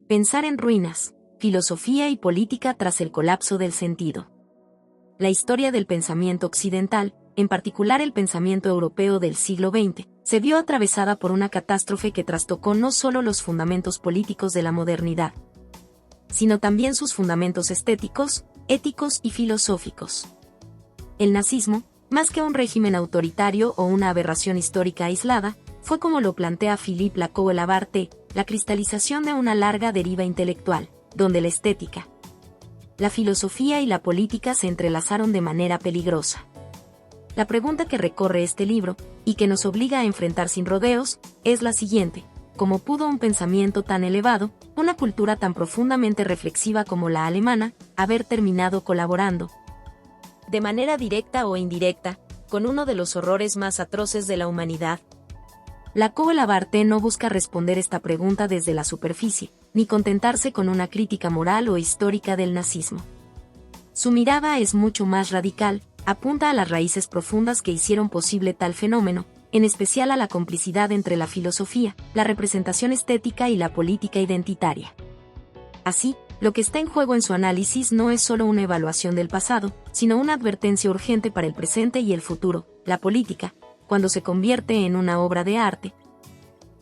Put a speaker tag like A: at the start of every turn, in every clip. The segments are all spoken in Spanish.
A: Pensar en ruinas, filosofía y política tras el colapso del sentido. La historia del pensamiento occidental, en particular el pensamiento europeo del siglo XX, se vio atravesada por una catástrofe que trastocó no solo los fundamentos políticos de la modernidad, sino también sus fundamentos estéticos, éticos y filosóficos. El nazismo, más que un régimen autoritario o una aberración histórica aislada, fue, como lo plantea Philippe Lacoue-Labarthe, la cristalización de una larga deriva intelectual, donde la estética, la filosofía y la política se entrelazaron de manera peligrosa. La pregunta que recorre este libro, y que nos obliga a enfrentar sin rodeos, es la siguiente: ¿cómo pudo un pensamiento tan elevado, una cultura tan profundamente reflexiva como la alemana, haber terminado colaborando, de manera directa o indirecta, con uno de los horrores más atroces de la humanidad? Lacoue-Labarthe no busca responder esta pregunta desde la superficie, ni contentarse con una crítica moral o histórica del nazismo. Su mirada es mucho más radical, apunta a las raíces profundas que hicieron posible tal fenómeno, en especial a la complicidad entre la filosofía, la representación estética y la política identitaria. Así, lo que está en juego en su análisis no es solo una evaluación del pasado, sino una advertencia urgente para el presente y el futuro. La política, cuando se convierte en una obra de arte,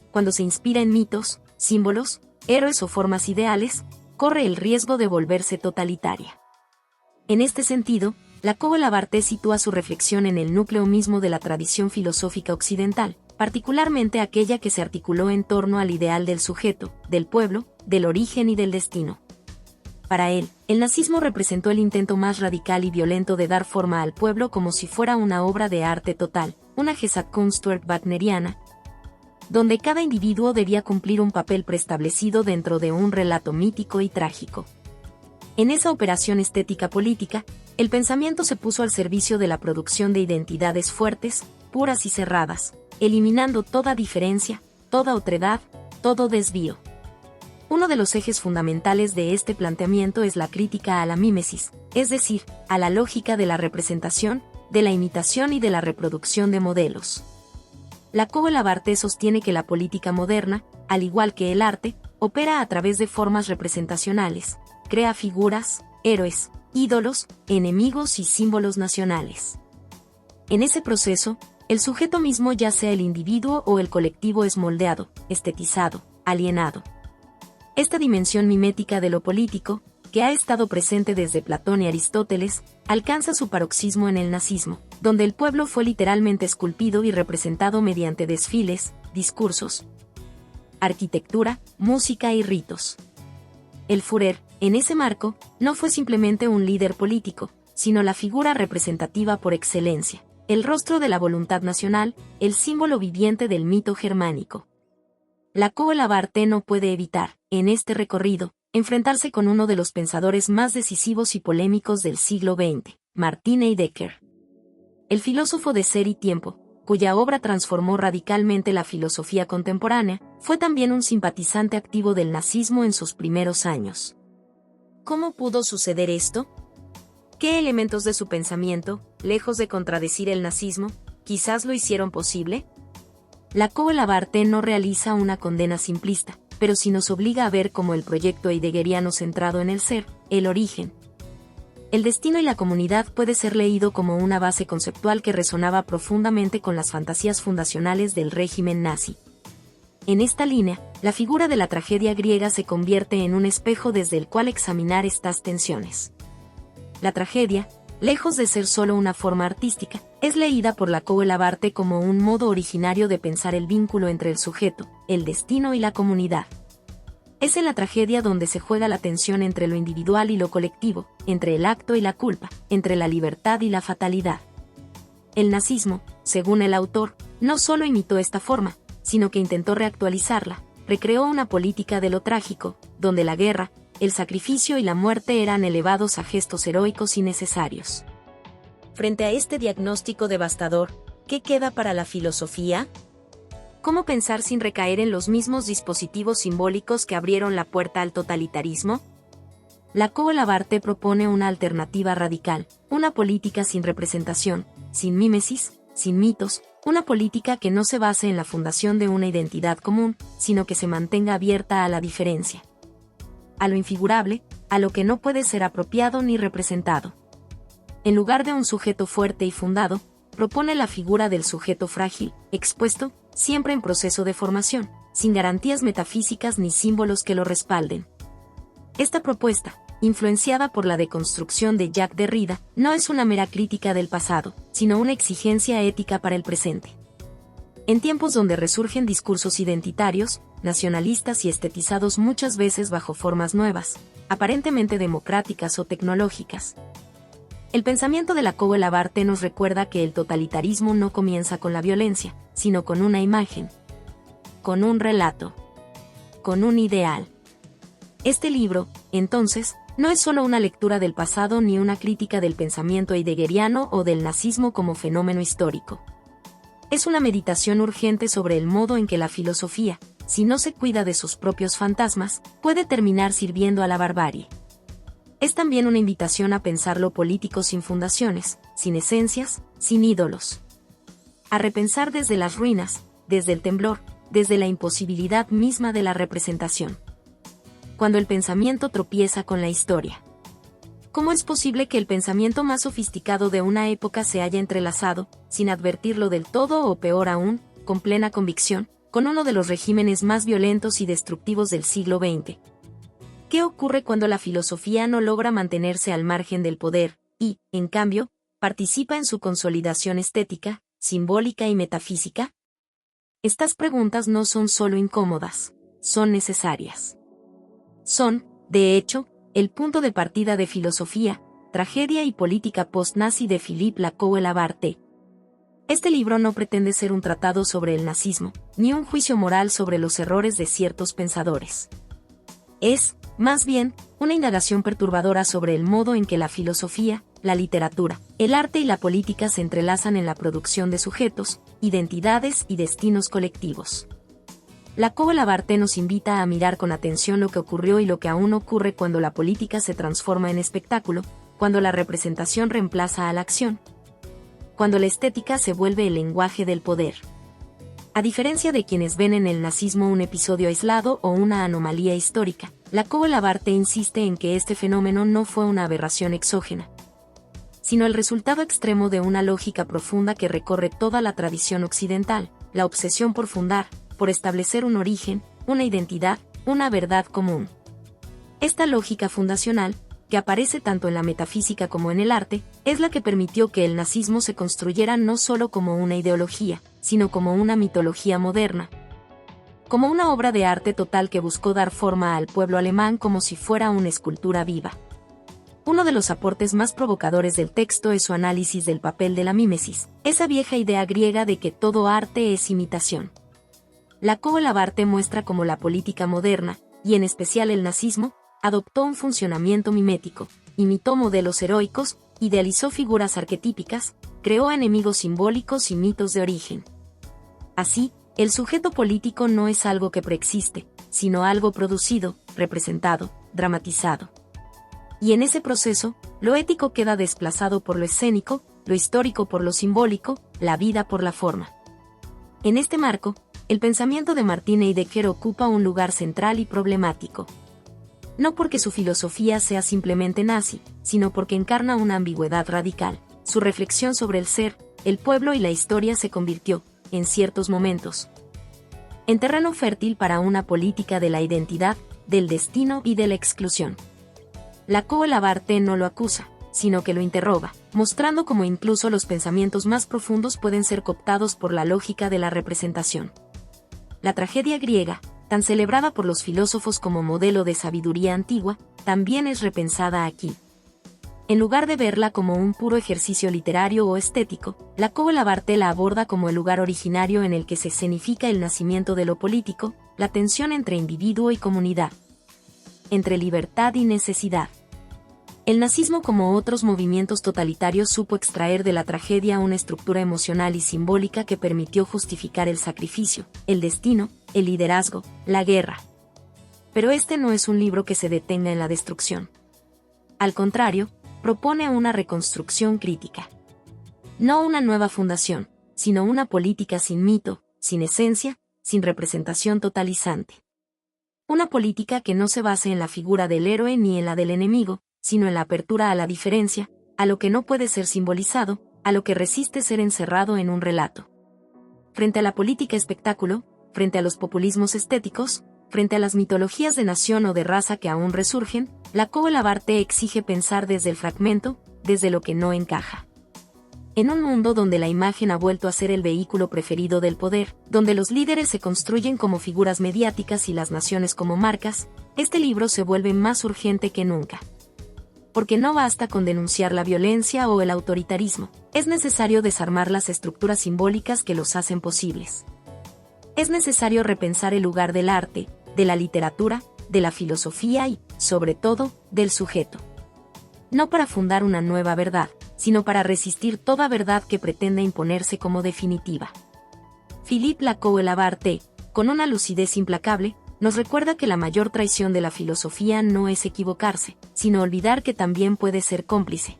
A: cuando se inspira en mitos, símbolos, héroes o formas ideales, corre el riesgo de volverse totalitaria. En este sentido, Lacoue-Labarthe sitúa su reflexión en el núcleo mismo de la tradición filosófica occidental, particularmente aquella que se articuló en torno al ideal del sujeto, del pueblo, del origen y del destino. Para él, el nazismo representó el intento más radical y violento de dar forma al pueblo como si fuera una obra de arte total, una Gesamtkunstwerk wagneriana, donde cada individuo debía cumplir un papel preestablecido dentro de un relato mítico y trágico. En esa operación estética política, el pensamiento se puso al servicio de la producción de identidades fuertes, puras y cerradas, eliminando toda diferencia, toda otredad, todo desvío. Uno de los ejes fundamentales de este planteamiento es la crítica a la mímesis, es decir, a la lógica de la representación, de la imitación y de la reproducción de modelos. Lacoue-Labarthe sostiene que la política moderna, al igual que el arte, opera a través de formas representacionales, crea figuras, héroes, ídolos, enemigos y símbolos nacionales. En ese proceso, el sujeto mismo, ya sea el individuo o el colectivo, es moldeado, estetizado, alienado. Esta dimensión mimética de lo político, que ha estado presente desde Platón y Aristóteles, alcanza su paroxismo en el nazismo, donde el pueblo fue literalmente esculpido y representado mediante desfiles, discursos, arquitectura, música y ritos. El Führer, en ese marco, no fue simplemente un líder político, sino la figura representativa por excelencia, el rostro de la voluntad nacional, el símbolo viviente del mito germánico. Lacoue-Labarthe no puede evitar, en este recorrido, enfrentarse con uno de los pensadores más decisivos y polémicos del siglo XX, Martin Heidegger. El filósofo de Ser y Tiempo, cuya obra transformó radicalmente la filosofía contemporánea, fue también un simpatizante activo del nazismo en sus primeros años. ¿Cómo pudo suceder esto? ¿Qué elementos de su pensamiento, lejos de contradecir el nazismo, quizás lo hicieron posible? Lacoue-Labarthe no realiza una condena simplista, pero sí nos obliga a ver cómo el proyecto heideggeriano centrado en el ser, el origen, el destino y la comunidad puede ser leído como una base conceptual que resonaba profundamente con las fantasías fundacionales del régimen nazi. En esta línea, la figura de la tragedia griega se convierte en un espejo desde el cual examinar estas tensiones. La tragedia, lejos de ser solo una forma artística, es leída por Lacoue-Labarthe como un modo originario de pensar el vínculo entre el sujeto, el destino y la comunidad. Es en la tragedia donde se juega la tensión entre lo individual y lo colectivo, entre el acto y la culpa, entre la libertad y la fatalidad. El nazismo, según el autor, no solo imitó esta forma, sino que intentó reactualizarla, recreó una política de lo trágico, donde la guerra, el sacrificio y la muerte eran elevados a gestos heroicos y necesarios. Frente a este diagnóstico devastador, ¿qué queda para la filosofía? ¿Cómo pensar sin recaer en los mismos dispositivos simbólicos que abrieron la puerta al totalitarismo? Lacoue-Labarthe propone una alternativa radical, una política sin representación, sin mímesis, sin mitos, una política que no se base en la fundación de una identidad común, sino que se mantenga abierta a la diferencia. a lo infigurable, a lo que no puede ser apropiado ni representado. En lugar de un sujeto fuerte y fundado, propone la figura del sujeto frágil, expuesto, siempre en proceso de formación, sin garantías metafísicas ni símbolos que lo respalden. Esta propuesta, influenciada por la deconstrucción de Jacques Derrida, no es una mera crítica del pasado, sino una exigencia ética para el presente. En tiempos donde resurgen discursos identitarios, nacionalistas y estetizados muchas veces bajo formas nuevas, aparentemente democráticas o tecnológicas, el pensamiento de Lacan Labarte nos recuerda que el totalitarismo no comienza con la violencia, sino con una imagen, con un relato, con un ideal. Este libro, entonces, no es solo una lectura del pasado ni una crítica del pensamiento heideggeriano o del nazismo como fenómeno histórico. Es una meditación urgente sobre el modo en que la filosofía, si no se cuida de sus propios fantasmas, puede terminar sirviendo a la barbarie. Es también una invitación a pensar lo político sin fundaciones, sin esencias, sin ídolos. A repensar desde las ruinas, desde el temblor, desde la imposibilidad misma de la representación. Cuando el pensamiento tropieza con la historia. ¿Cómo es posible que el pensamiento más sofisticado de una época se haya entrelazado, sin advertirlo del todo o peor aún, con plena convicción, con uno de los regímenes más violentos y destructivos del siglo XX? ¿Qué ocurre cuando la filosofía no logra mantenerse al margen del poder, y, en cambio, participa en su consolidación estética, simbólica y metafísica? Estas preguntas no son solo incómodas, son necesarias. Son, de hecho, el punto de partida de Filosofía, Tragedia y Política Post-Nazi de Philippe Lacan Labarte. Este libro no pretende ser un tratado sobre el nazismo, ni un juicio moral sobre los errores de ciertos pensadores. Es, más bien, una indagación perturbadora sobre el modo en que la filosofía, la literatura, el arte y la política se entrelazan en la producción de sujetos, identidades y destinos colectivos. Lacan Labarte nos invita a mirar con atención lo que ocurrió y lo que aún ocurre cuando la política se transforma en espectáculo, cuando la representación reemplaza a la acción, cuando la estética se vuelve el lenguaje del poder. A diferencia de quienes ven en el nazismo un episodio aislado o una anomalía histórica, Lacan Labarte insiste en que este fenómeno no fue una aberración exógena, sino el resultado extremo de una lógica profunda que recorre toda la tradición occidental, la obsesión por fundar, por establecer un origen, una identidad, una verdad común. Esta lógica fundacional, que aparece tanto en la metafísica como en el arte, es la que permitió que el nazismo se construyera no solo como una ideología, sino como una mitología moderna, como una obra de arte total que buscó dar forma al pueblo alemán como si fuera una escultura viva. Uno de los aportes más provocadores del texto es su análisis del papel de la mímesis, esa vieja idea griega de que todo arte es imitación. Lacan Labarte muestra cómo la política moderna, y en especial el nazismo, adoptó un funcionamiento mimético, imitó modelos heroicos, idealizó figuras arquetípicas, creó enemigos simbólicos y mitos de origen. Así, el sujeto político no es algo que preexiste, sino algo producido, representado, dramatizado. Y en ese proceso, lo ético queda desplazado por lo escénico, lo histórico por lo simbólico, la vida por la forma. En este marco, el pensamiento de Martin Heidegger ocupa un lugar central y problemático. No porque su filosofía sea simplemente nazi, sino porque encarna una ambigüedad radical. Su reflexión sobre el ser, el pueblo y la historia se convirtió, en ciertos momentos, en terreno fértil para una política de la identidad, del destino y de la exclusión. Lacan Labarte no lo acusa, sino que lo interroga, mostrando cómo incluso los pensamientos más profundos pueden ser cooptados por la lógica de la representación. La tragedia griega, tan celebrada por los filósofos como modelo de sabiduría antigua, también es repensada aquí. En lugar de verla como un puro ejercicio literario o estético, Lacan Labarte la aborda como el lugar originario en el que se escenifica el nacimiento de lo político, la tensión entre individuo y comunidad, entre libertad y necesidad. El nazismo, como otros movimientos totalitarios, supo extraer de la tragedia una estructura emocional y simbólica que permitió justificar el sacrificio, el destino, el liderazgo, la guerra. Pero este no es un libro que se detenga en la destrucción. Al contrario, propone una reconstrucción crítica. No una nueva fundación, sino una política sin mito, sin esencia, sin representación totalizante. Una política que no se base en la figura del héroe ni en la del enemigo, sino en la apertura a la diferencia, a lo que no puede ser simbolizado, a lo que resiste ser encerrado en un relato. Frente a la política espectáculo, frente a los populismos estéticos, frente a las mitologías de nación o de raza que aún resurgen, Lacan Labarte exige pensar desde el fragmento, desde lo que no encaja. En un mundo donde la imagen ha vuelto a ser el vehículo preferido del poder, donde los líderes se construyen como figuras mediáticas y las naciones como marcas, este libro se vuelve más urgente que nunca. Porque no basta con denunciar la violencia o el autoritarismo, es necesario desarmar las estructuras simbólicas que los hacen posibles. Es necesario repensar el lugar del arte, de la literatura, de la filosofía y, sobre todo, del sujeto. No para fundar una nueva verdad, sino para resistir toda verdad que pretenda imponerse como definitiva. Philippe Lacan Labarte, con una lucidez implacable, nos recuerda que la mayor traición de la filosofía no es equivocarse, sino olvidar que también puede ser cómplice.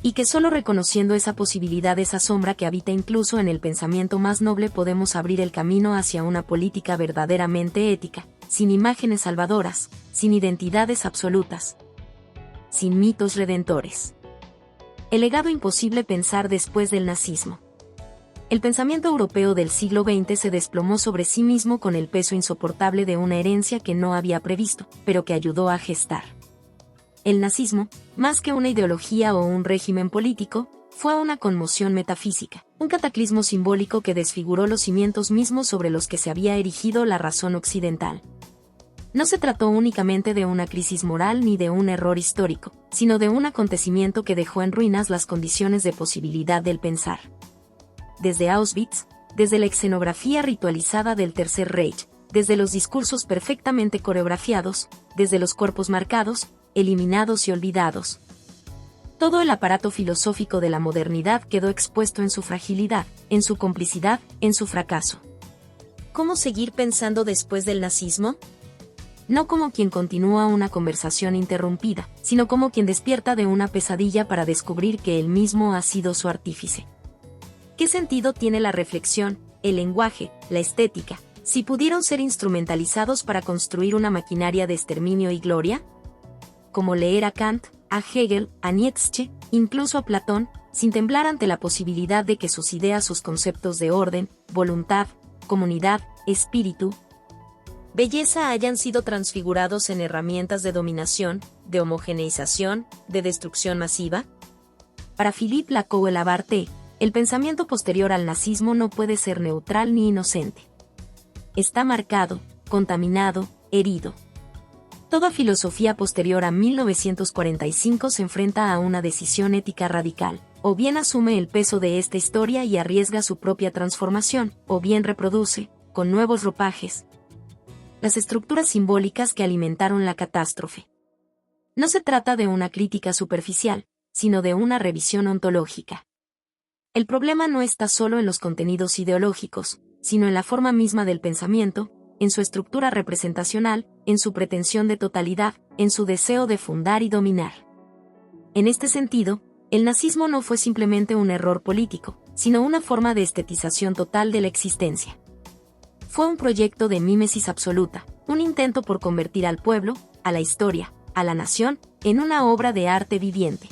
A: Y que solo reconociendo esa posibilidad, esa sombra que habita incluso en el pensamiento más noble, podemos abrir el camino hacia una política verdaderamente ética, sin imágenes salvadoras, sin identidades absolutas, sin mitos redentores. El legado imposible pensar después del nazismo. El pensamiento europeo del siglo XX se desplomó sobre sí mismo con el peso insoportable de una herencia que no había previsto, pero que ayudó a gestar. El nazismo, más que una ideología o un régimen político, fue una conmoción metafísica, un cataclismo simbólico que desfiguró los cimientos mismos sobre los que se había erigido la razón occidental. No se trató únicamente de una crisis moral ni de un error histórico, sino de un acontecimiento que dejó en ruinas las condiciones de posibilidad del pensar. Desde Auschwitz, desde la escenografía ritualizada del Tercer Reich, desde los discursos perfectamente coreografiados, desde los cuerpos marcados, eliminados y olvidados. Todo el aparato filosófico de la modernidad quedó expuesto en su fragilidad, en su complicidad, en su fracaso. ¿Cómo seguir pensando después del nazismo? No como quien continúa una conversación interrumpida, sino como quien despierta de una pesadilla para descubrir que él mismo ha sido su artífice. ¿Qué sentido tiene la reflexión, el lenguaje, la estética, si pudieron ser instrumentalizados para construir una maquinaria de exterminio y gloria? Como leer a Kant, a Hegel, a Nietzsche, incluso a Platón, sin temblar ante la posibilidad de que sus ideas, sus conceptos de orden, voluntad, comunidad, espíritu, belleza hayan sido transfigurados en herramientas de dominación, de homogeneización, de destrucción masiva? Para Philippe Lacan Labarte, el pensamiento posterior al nazismo no puede ser neutral ni inocente. Está marcado, contaminado, herido. Toda filosofía posterior a 1945 se enfrenta a una decisión ética radical, o bien asume el peso de esta historia y arriesga su propia transformación, o bien reproduce, con nuevos ropajes, las estructuras simbólicas que alimentaron la catástrofe. No se trata de una crítica superficial, sino de una revisión ontológica. El problema no está solo en los contenidos ideológicos, sino en la forma misma del pensamiento, en su estructura representacional, en su pretensión de totalidad, en su deseo de fundar y dominar. En este sentido, el nazismo no fue simplemente un error político, sino una forma de estetización total de la existencia. Fue un proyecto de mímesis absoluta, un intento por convertir al pueblo, a la historia, a la nación, en una obra de arte viviente.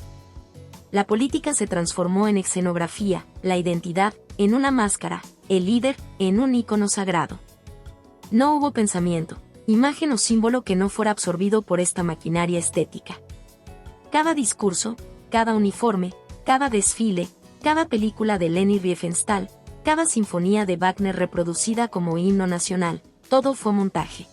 A: La política se transformó en escenografía, la identidad, en una máscara, el líder, en un ícono sagrado. No hubo pensamiento, imagen o símbolo que no fuera absorbido por esta maquinaria estética. Cada discurso, cada uniforme, cada desfile, cada película de Leni Riefenstahl, cada sinfonía de Wagner reproducida como himno nacional, todo fue montaje.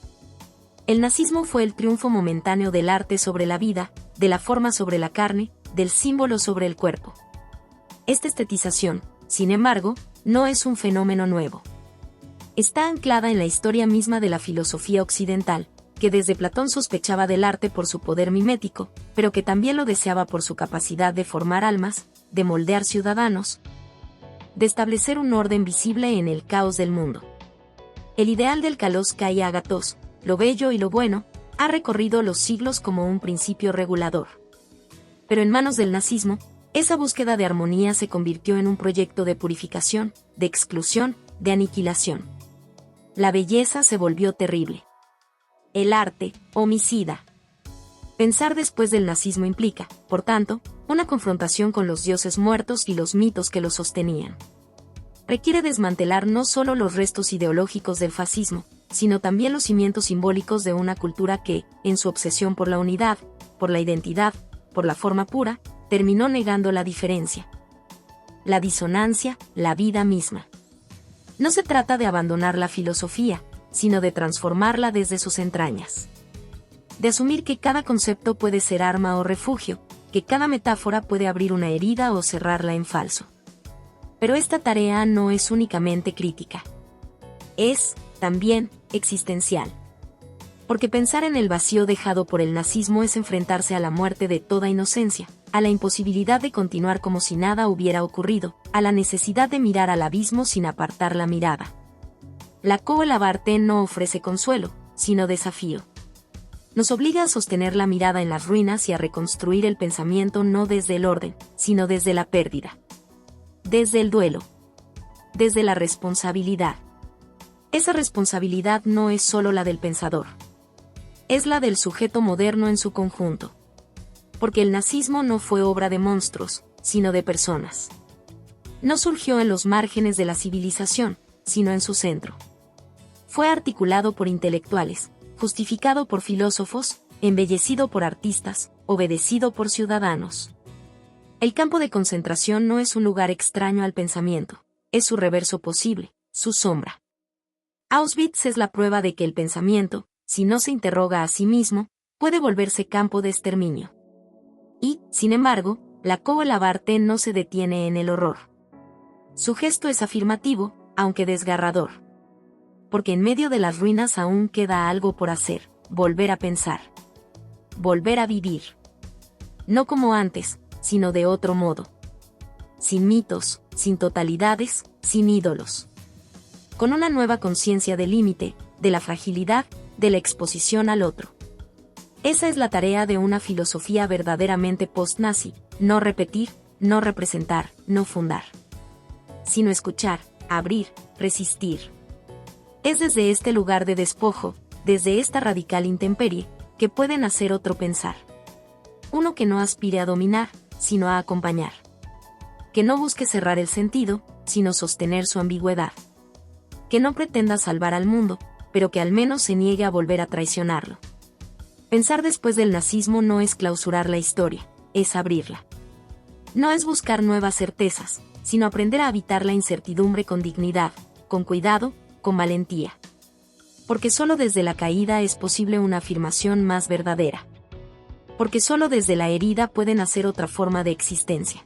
A: El nazismo fue el triunfo momentáneo del arte sobre la vida, de la forma sobre la carne, del símbolo sobre el cuerpo. Esta estetización, sin embargo, no es un fenómeno nuevo. Está anclada en la historia misma de la filosofía occidental, que desde Platón sospechaba del arte por su poder mimético, pero que también lo deseaba por su capacidad de formar almas, de moldear ciudadanos, de establecer un orden visible en el caos del mundo. El ideal del kalos kai agathos, lo bello y lo bueno, ha recorrido los siglos como un principio regulador. Pero en manos del nazismo, esa búsqueda de armonía se convirtió en un proyecto de purificación, de exclusión, de aniquilación. La belleza se volvió terrible. el arte, homicida. Pensar después del nazismo implica, por tanto, una confrontación con los dioses muertos y los mitos que los sostenían. Requiere desmantelar no solo los restos ideológicos del fascismo, sino también los cimientos simbólicos de una cultura que, en su obsesión por la unidad, por la identidad, por la forma pura, terminó negando la diferencia. La disonancia, la vida misma. No se trata de abandonar la filosofía, sino de transformarla desde sus entrañas. De asumir que cada concepto puede ser arma o refugio, que cada metáfora puede abrir una herida o cerrarla en falso. Pero esta tarea no es únicamente crítica. Es, también, existencial. Porque pensar en el vacío dejado por el nazismo es enfrentarse a la muerte de toda inocencia, a la imposibilidad de continuar como si nada hubiera ocurrido, a la necesidad de mirar al abismo sin apartar la mirada. La Kohl-Abarthe no ofrece consuelo, sino desafío. Nos obliga a sostener la mirada en las ruinas y a reconstruir el pensamiento no desde el orden, sino desde la pérdida. Desde el duelo. Desde la responsabilidad. Esa responsabilidad no es solo la del pensador. Es la del sujeto moderno en su conjunto. Porque el nazismo no fue obra de monstruos, sino de personas. No surgió en los márgenes de la civilización, sino en su centro. Fue articulado por intelectuales, justificado por filósofos, embellecido por artistas, obedecido por ciudadanos. El campo de concentración no es un lugar extraño al pensamiento, es su reverso posible, su sombra. Auschwitz es la prueba de que el pensamiento, si no se interroga a sí mismo, puede volverse campo de exterminio. Y, sin embargo, la Kohl-Abarthe no se detiene en el horror. Su gesto es afirmativo, aunque desgarrador. Porque en medio de las ruinas aún queda algo por hacer, volver a pensar. Volver a vivir. No como antes, sino de otro modo. Sin mitos, sin totalidades, sin ídolos. Con una nueva conciencia del límite, de la fragilidad, de la exposición al otro. Esa es la tarea de una filosofía verdaderamente post-nazi, no repetir, no representar, no fundar. Sino escuchar, abrir, resistir. Es desde este lugar de despojo, desde esta radical intemperie, que puede nacer otro pensar. Uno que no aspire a dominar, sino a acompañar. Que no busque cerrar el sentido, sino sostener su ambigüedad. Que no pretenda salvar al mundo, pero que al menos se niegue a volver a traicionarlo. Pensar después del nazismo no es clausurar la historia, es abrirla. No es buscar nuevas certezas, sino aprender a habitar la incertidumbre con dignidad, con cuidado, con valentía. Porque solo desde la caída es posible una afirmación más verdadera. Porque solo desde la herida puede nacer otra forma de existencia.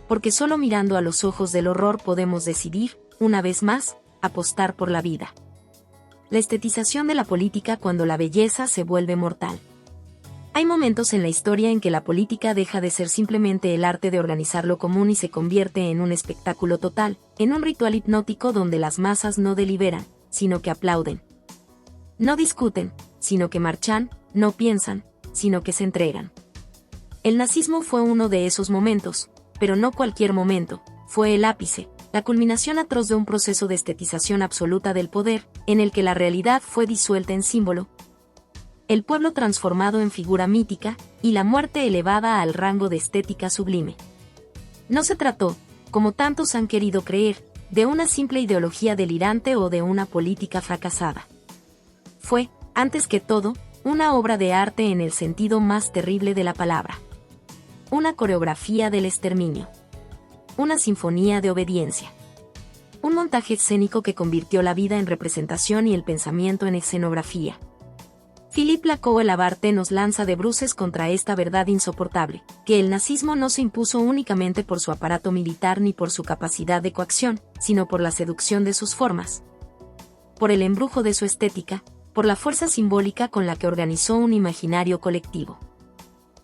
A: Porque solo mirando a los ojos del horror podemos decidir, una vez más, apostar por la vida. La estetización de la política cuando la belleza se vuelve mortal. Hay momentos en la historia en que la política deja de ser simplemente el arte de organizar lo común y se convierte en un espectáculo total, en un ritual hipnótico donde las masas no deliberan, sino que aplauden. No discuten, sino que marchan, no piensan, sino que se entregan. El nazismo fue uno de esos momentos, pero no cualquier momento, fue el ápice, la culminación atroz de un proceso de estetización absoluta del poder, en el que la realidad fue disuelta en símbolo, el pueblo transformado en figura mítica, y la muerte elevada al rango de estética sublime. No se trató, como tantos han querido creer, de una simple ideología delirante o de una política fracasada. Fue, antes que todo, una obra de arte en el sentido más terrible de la palabra. Una coreografía del exterminio. Una sinfonía de obediencia. Un montaje escénico que convirtió la vida en representación y el pensamiento en escenografía. Philippe Kohl-Abarthe nos lanza de bruces contra esta verdad insoportable, que el nazismo no se impuso únicamente por su aparato militar ni por su capacidad de coacción, sino por la seducción de sus formas. Por el embrujo de su estética, por la fuerza simbólica con la que organizó un imaginario colectivo.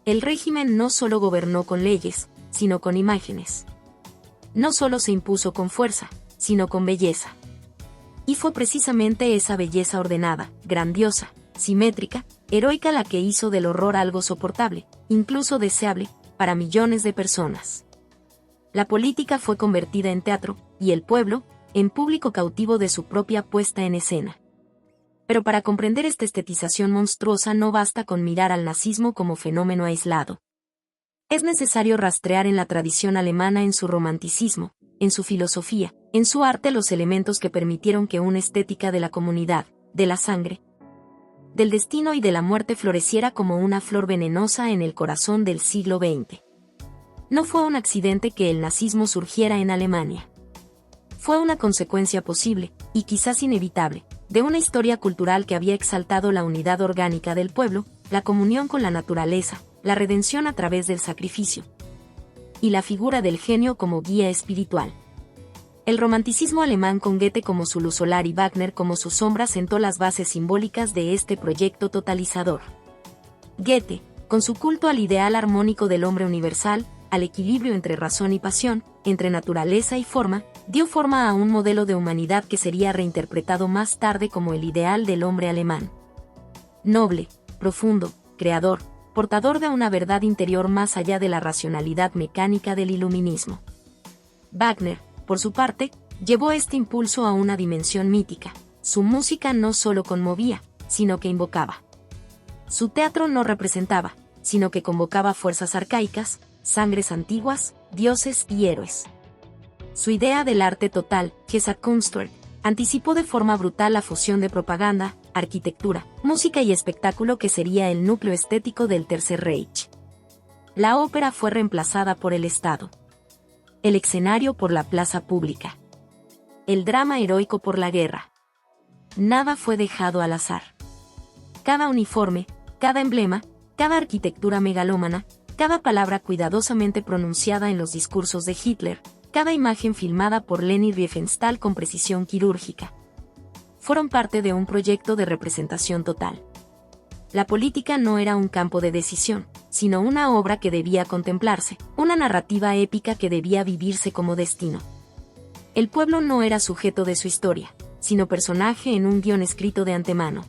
A: El régimen no solo gobernó con leyes, sino con imágenes. No solo se impuso con fuerza, sino con belleza. Y fue precisamente esa belleza ordenada, grandiosa, simétrica, heroica la que hizo del horror algo soportable, incluso deseable, para millones de personas. La política fue convertida en teatro, y el pueblo, en público cautivo de su propia puesta en escena. Pero para comprender esta estetización monstruosa no basta con mirar al nazismo como fenómeno aislado. Es necesario rastrear en la tradición alemana, en su romanticismo, en su filosofía, en su arte, los elementos que permitieron que una estética de la comunidad, de la sangre, del destino y de la muerte floreciera como una flor venenosa en el corazón del siglo XX. No fue un accidente que el nazismo surgiera en Alemania. Fue una consecuencia posible, y quizás inevitable, de una historia cultural que había exaltado la unidad orgánica del pueblo, la comunión con la naturaleza, la redención a través del sacrificio, y la figura del genio como guía espiritual. El romanticismo alemán, con Goethe como su luz solar y Wagner como su sombra, sentó las bases simbólicas de este proyecto totalizador. Goethe, con su culto al ideal armónico del hombre universal, al equilibrio entre razón y pasión, entre naturaleza y forma, dio forma a un modelo de humanidad que sería reinterpretado más tarde como el ideal del hombre alemán. Noble, profundo, creador, portador de una verdad interior más allá de la racionalidad mecánica del iluminismo. Wagner, por su parte, llevó este impulso a una dimensión mítica. Su música no solo conmovía, sino que invocaba. Su teatro no representaba, sino que convocaba fuerzas arcaicas, sangres antiguas, dioses y héroes. Su idea del arte total, Gesamtkunstwerk, anticipó de forma brutal la fusión de propaganda, arquitectura, música y espectáculo que sería el núcleo estético del Tercer Reich. La ópera fue reemplazada por el Estado. El escenario por la plaza pública. El drama heroico por la guerra. Nada fue dejado al azar. Cada uniforme, cada emblema, cada arquitectura megalómana, cada palabra cuidadosamente pronunciada en los discursos de Hitler, cada imagen filmada por Leni Riefenstahl con precisión quirúrgica, fueron parte de un proyecto de representación total. La política no era un campo de decisión, sino una obra que debía contemplarse, una narrativa épica que debía vivirse como destino. El pueblo no era sujeto de su historia, sino personaje en un guión escrito de antemano.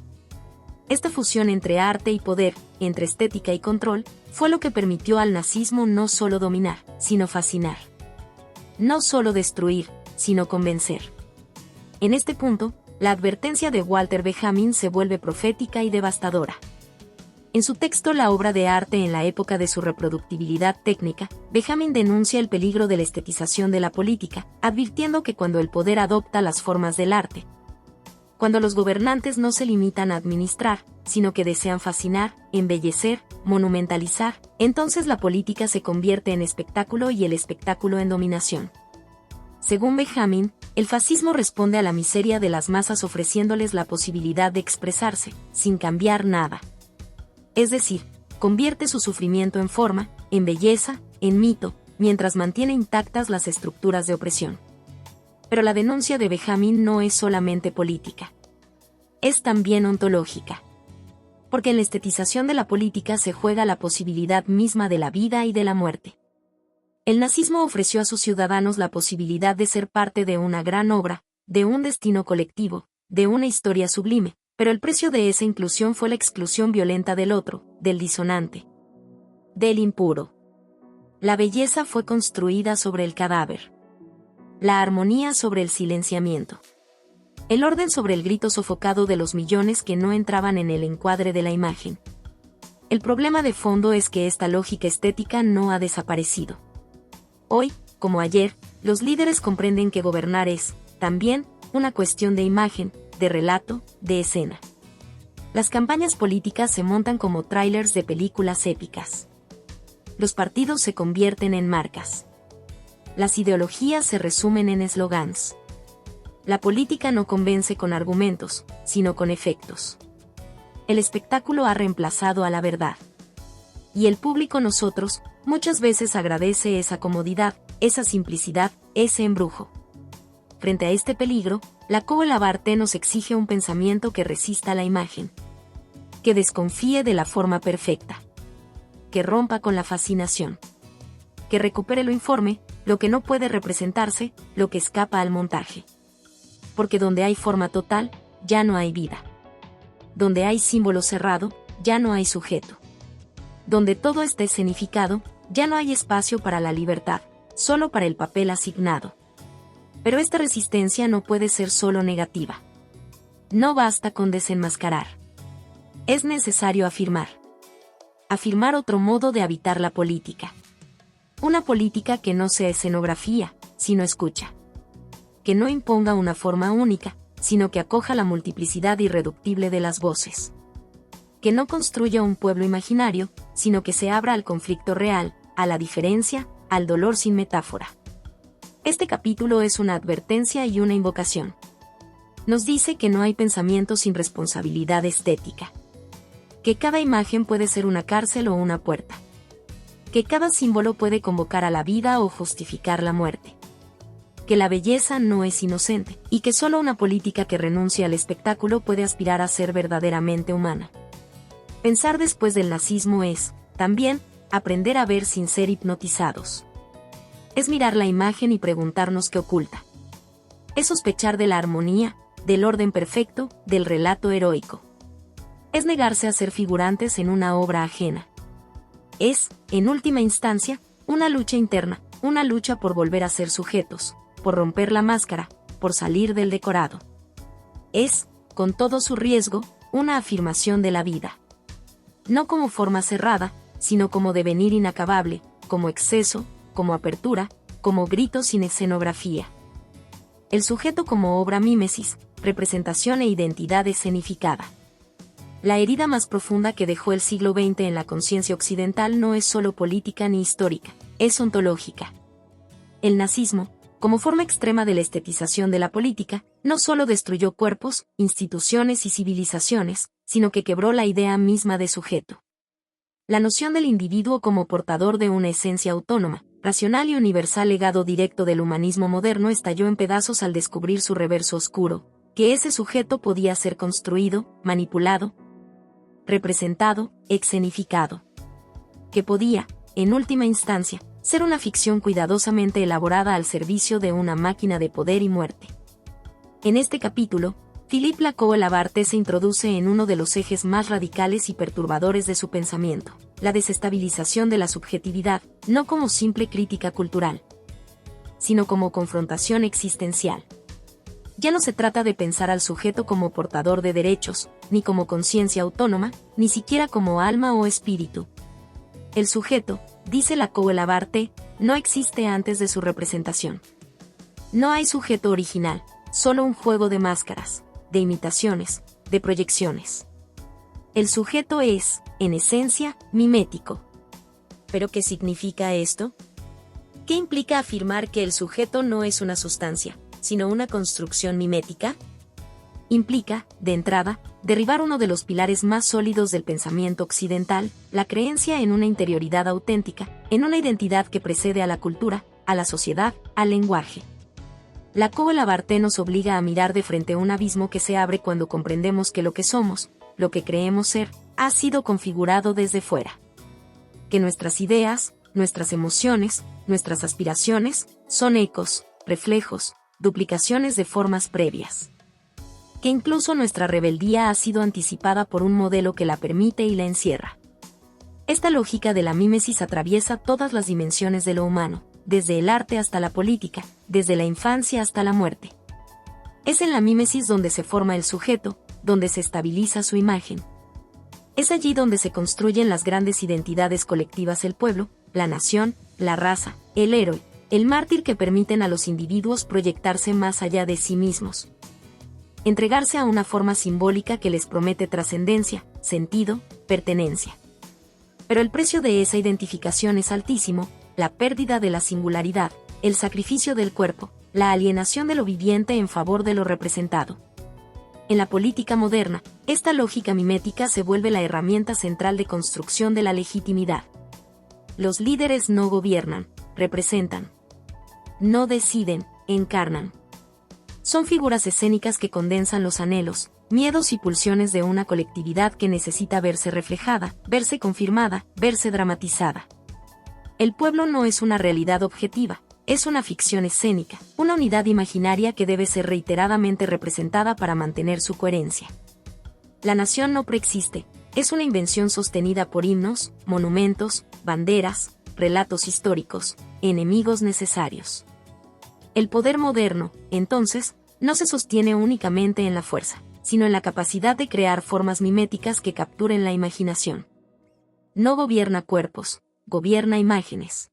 A: Esta fusión entre arte y poder, entre estética y control, fue lo que permitió al nazismo no solo dominar, sino fascinar. No solo destruir, sino convencer. En este punto, la advertencia de Walter Benjamin se vuelve profética y devastadora. En su texto La obra de arte en la época de su reproductibilidad técnica, Benjamin denuncia el peligro de la estetización de la política, advirtiendo que cuando el poder adopta las formas del arte, cuando los gobernantes no se limitan a administrar, sino que desean fascinar, embellecer, monumentalizar, entonces la política se convierte en espectáculo y el espectáculo en dominación. Según Benjamin, el fascismo responde a la miseria de las masas ofreciéndoles la posibilidad de expresarse, sin cambiar nada. Es decir, convierte su sufrimiento en forma, en belleza, en mito, mientras mantiene intactas las estructuras de opresión. Pero la denuncia de Benjamin no es solamente política. Es también ontológica. Porque en la estetización de la política se juega la posibilidad misma de la vida y de la muerte. El nazismo ofreció a sus ciudadanos la posibilidad de ser parte de una gran obra, de un destino colectivo, de una historia sublime, pero el precio de esa inclusión fue la exclusión violenta del otro, del disonante, del impuro. La belleza fue construida sobre el cadáver. La armonía sobre el silenciamiento. El orden sobre el grito sofocado de los millones que no entraban en el encuadre de la imagen. El problema de fondo es que esta lógica estética no ha desaparecido. Hoy, como ayer, los líderes comprenden que gobernar es, también, una cuestión de imagen, de relato, de escena. Las campañas políticas se montan como tráilers de películas épicas. Los partidos se convierten en marcas. Las ideologías se resumen en eslogans. La política no convence con argumentos, sino con efectos. El espectáculo ha reemplazado a la verdad. Y el público, nosotros, muchas veces agradece esa comodidad, esa simplicidad, ese embrujo. Frente a este peligro, la Cola Barté nos exige un pensamiento que resista la imagen. Que desconfíe de la forma perfecta. Que rompa con la fascinación. Que recupere lo informe, lo que no puede representarse, lo que escapa al montaje. Porque donde hay forma total, ya no hay vida. Donde hay símbolo cerrado, ya no hay sujeto. Donde todo está escenificado, ya no hay espacio para la libertad, solo para el papel asignado. Pero esta resistencia no puede ser solo negativa. No basta con desenmascarar. Es necesario afirmar. Afirmar otro modo de habitar la política. Una política que no sea escenografía, sino escucha. Que no imponga una forma única, sino que acoja la multiplicidad irreductible de las voces. Que no construya un pueblo imaginario, sino que se abra al conflicto real, a la diferencia, al dolor sin metáfora. Este capítulo es una advertencia y una invocación. Nos dice que no hay pensamiento sin responsabilidad estética. Que cada imagen puede ser una cárcel o una puerta. Que cada símbolo puede convocar a la vida o justificar la muerte. Que la belleza no es inocente, y que solo una política que renuncie al espectáculo puede aspirar a ser verdaderamente humana. Pensar después del nazismo es, también, aprender a ver sin ser hipnotizados. Es mirar la imagen y preguntarnos qué oculta. Es sospechar de la armonía, del orden perfecto, del relato heroico. Es negarse a ser figurantes en una obra ajena. Es, en última instancia, una lucha interna, una lucha por volver a ser sujetos, por romper la máscara, por salir del decorado. Es, con todo su riesgo, una afirmación de la vida. No como forma cerrada, sino como devenir inacabable, como exceso, como apertura, como grito sin escenografía. El sujeto como obra mímesis, representación e identidad escenificada. La herida más profunda que dejó el siglo XX en la conciencia occidental no es solo política ni histórica, es ontológica. El nazismo, como forma extrema de la estetización de la política, no solo destruyó cuerpos, instituciones y civilizaciones, sino que quebró la idea misma de sujeto. La noción del individuo como portador de una esencia autónoma, racional y universal legado directo del humanismo moderno estalló en pedazos al descubrir su reverso oscuro, que ese sujeto podía ser construido, manipulado, representado, escenificado. Que podía, en última instancia, ser una ficción cuidadosamente elaborada al servicio de una máquina de poder y muerte. En este capítulo, Philippe Lacoue-Labarthe se introduce en uno de los ejes más radicales y perturbadores de su pensamiento, la desestabilización de la subjetividad, no como simple crítica cultural, sino como confrontación existencial. Ya no se trata de pensar al sujeto como portador de derechos, ni como conciencia autónoma, ni siquiera como alma o espíritu. El sujeto, dice Lacoue-Labarthe, no existe antes de su representación. No hay sujeto original, solo un juego de máscaras, de imitaciones, de proyecciones. El sujeto es, en esencia, mimético. ¿Pero qué significa esto? ¿Qué implica afirmar que el sujeto no es una sustancia, sino una construcción mimética? Implica, de entrada, derribar uno de los pilares más sólidos del pensamiento occidental, la creencia en una interioridad auténtica, en una identidad que precede a la cultura, a la sociedad, al lenguaje. Lacoue-Labarthe nos obliga a mirar de frente a un abismo que se abre cuando comprendemos que lo que somos, lo que creemos ser, ha sido configurado desde fuera. Que nuestras ideas, nuestras emociones, nuestras aspiraciones, son ecos, reflejos, duplicaciones de formas previas. Que incluso nuestra rebeldía ha sido anticipada por un modelo que la permite y la encierra. Esta lógica de la mímesis atraviesa todas las dimensiones de lo humano, desde el arte hasta la política, desde la infancia hasta la muerte. Es en la mímesis donde se forma el sujeto, donde se estabiliza su imagen. Es allí donde se construyen las grandes identidades colectivas: el pueblo, la nación, la raza, el héroe, el mártir, que permiten a los individuos proyectarse más allá de sí mismos. Entregarse a una forma simbólica que les promete trascendencia, sentido, pertenencia. Pero el precio de esa identificación es altísimo: la pérdida de la singularidad, el sacrificio del cuerpo, la alienación de lo viviente en favor de lo representado. En la política moderna, esta lógica mimética se vuelve la herramienta central de construcción de la legitimidad. Los líderes no gobiernan, representan. No deciden, encarnan. Son figuras escénicas que condensan los anhelos, miedos y pulsiones de una colectividad que necesita verse reflejada, verse confirmada, verse dramatizada. El pueblo no es una realidad objetiva, es una ficción escénica, una unidad imaginaria que debe ser reiteradamente representada para mantener su coherencia. La nación no preexiste, es una invención sostenida por himnos, monumentos, banderas, relatos históricos, enemigos necesarios. El poder moderno, entonces, no se sostiene únicamente en la fuerza, sino en la capacidad de crear formas miméticas que capturen la imaginación. No gobierna cuerpos, gobierna imágenes.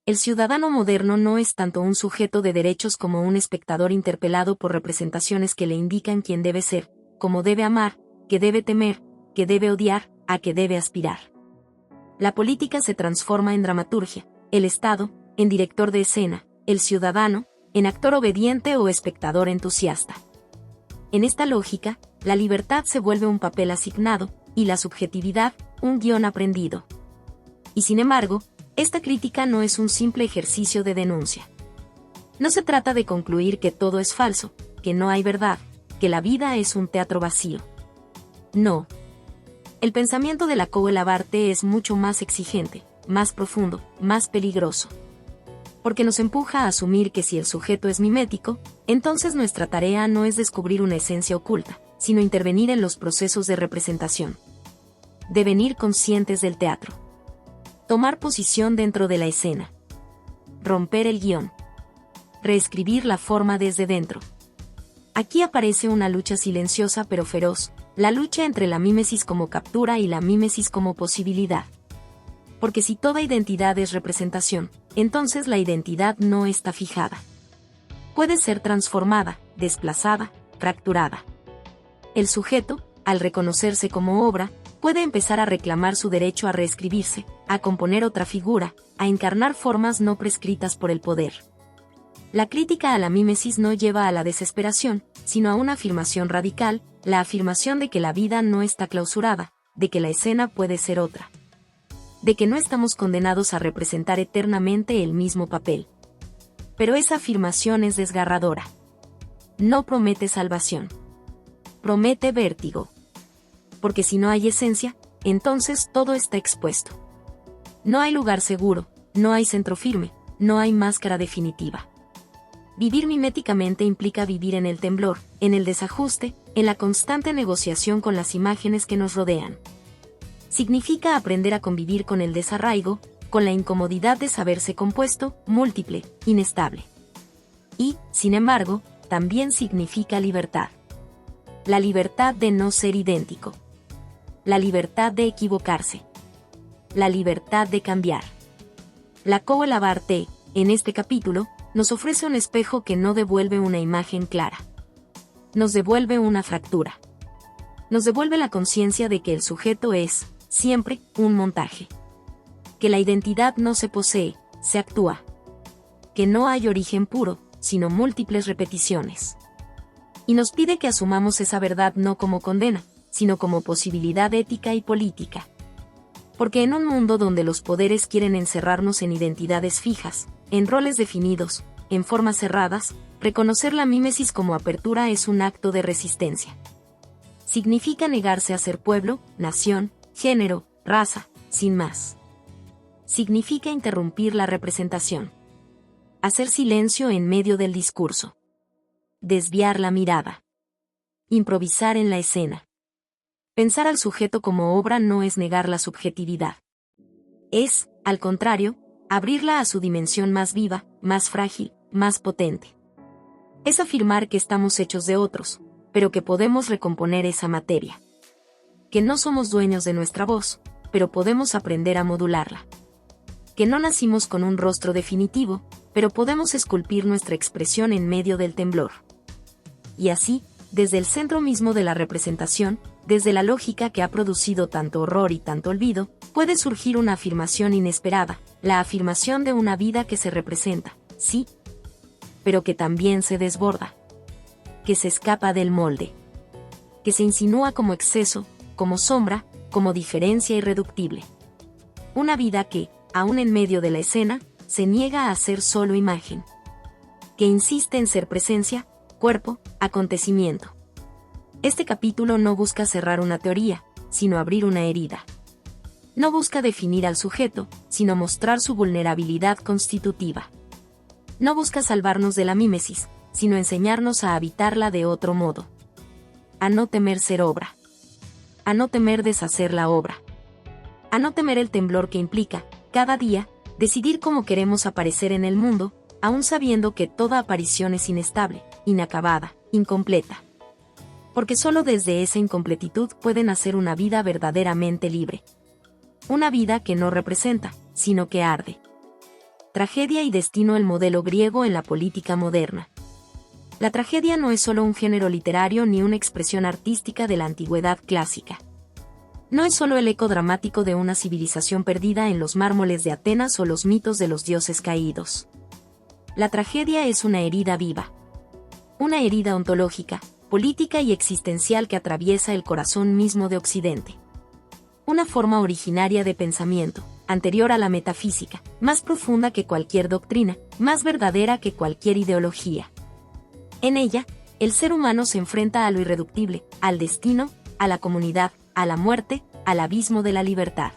A: El ciudadano moderno no es tanto un sujeto de derechos como un espectador interpelado por representaciones que le indican quién debe ser, cómo debe amar, qué debe temer, qué debe odiar, a qué debe aspirar. La política se transforma en dramaturgia, el Estado, en director de escena, el ciudadano, en actor obediente o espectador entusiasta. En esta lógica, la libertad se vuelve un papel asignado, y la subjetividad, un guión aprendido. Y sin embargo, esta crítica no es un simple ejercicio de denuncia. No se trata de concluir que todo es falso, que no hay verdad, que la vida es un teatro vacío. No. El pensamiento de Lacan Labarte es mucho más exigente, más profundo, más peligroso. Porque nos empuja a asumir que si el sujeto es mimético, entonces nuestra tarea no es descubrir una esencia oculta, sino intervenir en los procesos de representación. Devenir conscientes del teatro. Tomar posición dentro de la escena. Romper el guión. Reescribir la forma desde dentro. Aquí aparece una lucha silenciosa pero feroz, la lucha entre la mímesis como captura y la mímesis como posibilidad. Porque si toda identidad es representación, entonces la identidad no está fijada. Puede ser transformada, desplazada, fracturada. El sujeto, al reconocerse como obra, puede empezar a reclamar su derecho a reescribirse, a componer otra figura, a encarnar formas no prescritas por el poder. La crítica a la mímesis no lleva a la desesperación, sino a una afirmación radical, la afirmación de que la vida no está clausurada, de que la escena puede ser otra. De que no estamos condenados a representar eternamente el mismo papel. Pero esa afirmación es desgarradora. No promete salvación. Promete vértigo. Porque si no hay esencia, entonces todo está expuesto. No hay lugar seguro, no hay centro firme, no hay máscara definitiva. Vivir miméticamente implica vivir en el temblor, en el desajuste, en la constante negociación con las imágenes que nos rodean. Significa aprender a convivir con el desarraigo, con la incomodidad de saberse compuesto, múltiple, inestable. Y, sin embargo, también significa libertad. La libertad de no ser idéntico. La libertad de equivocarse. La libertad de cambiar. Lacan Labarte, en este capítulo, nos ofrece un espejo que no devuelve una imagen clara. Nos devuelve una fractura. Nos devuelve la conciencia de que el sujeto es, siempre, un montaje. Que la identidad no se posee, se actúa. Que no hay origen puro, sino múltiples repeticiones. Y nos pide que asumamos esa verdad no como condena, sino como posibilidad ética y política. Porque en un mundo donde los poderes quieren encerrarnos en identidades fijas, en roles definidos, en formas cerradas, reconocer la mímesis como apertura es un acto de resistencia. Significa negarse a ser pueblo, nación, género, raza, sin más. Significa interrumpir la representación. Hacer silencio en medio del discurso. Desviar la mirada. Improvisar en la escena. Pensar al sujeto como obra no es negar la subjetividad. Es, al contrario, abrirla a su dimensión más viva, más frágil, más potente. Es afirmar que estamos hechos de otros, pero que podemos recomponer esa materia. Que no somos dueños de nuestra voz, pero podemos aprender a modularla. Que no nacimos con un rostro definitivo, pero podemos esculpir nuestra expresión en medio del temblor. Y así, desde el centro mismo de la representación, desde la lógica que ha producido tanto horror y tanto olvido, puede surgir una afirmación inesperada, la afirmación de una vida que se representa, sí, pero que también se desborda, que se escapa del molde, que se insinúa como exceso, como sombra, como diferencia irreductible. Una vida que, aún en medio de la escena, se niega a ser solo imagen, que insiste en ser presencia, cuerpo, acontecimiento. Este capítulo no busca cerrar una teoría, sino abrir una herida. No busca definir al sujeto, sino mostrar su vulnerabilidad constitutiva. No busca salvarnos de la mímesis, sino enseñarnos a habitarla de otro modo. A no temer ser obra. A no temer deshacer la obra. A no temer el temblor que implica, cada día, decidir cómo queremos aparecer en el mundo, aun sabiendo que toda aparición es inestable, inacabada, incompleta. Porque solo desde esa incompletitud pueden hacer una vida verdaderamente libre. Una vida que no representa, sino que arde. Tragedia y destino, el modelo griego en la política moderna. La tragedia no es solo un género literario ni una expresión artística de la antigüedad clásica. No es solo el eco dramático de una civilización perdida en los mármoles de Atenas o los mitos de los dioses caídos. La tragedia es una herida viva. Una herida ontológica, política y existencial que atraviesa el corazón mismo de Occidente. Una forma originaria de pensamiento, anterior a la metafísica, más profunda que cualquier doctrina, más verdadera que cualquier ideología. En ella, el ser humano se enfrenta a lo irreductible, al destino, a la comunidad, a la muerte, al abismo de la libertad.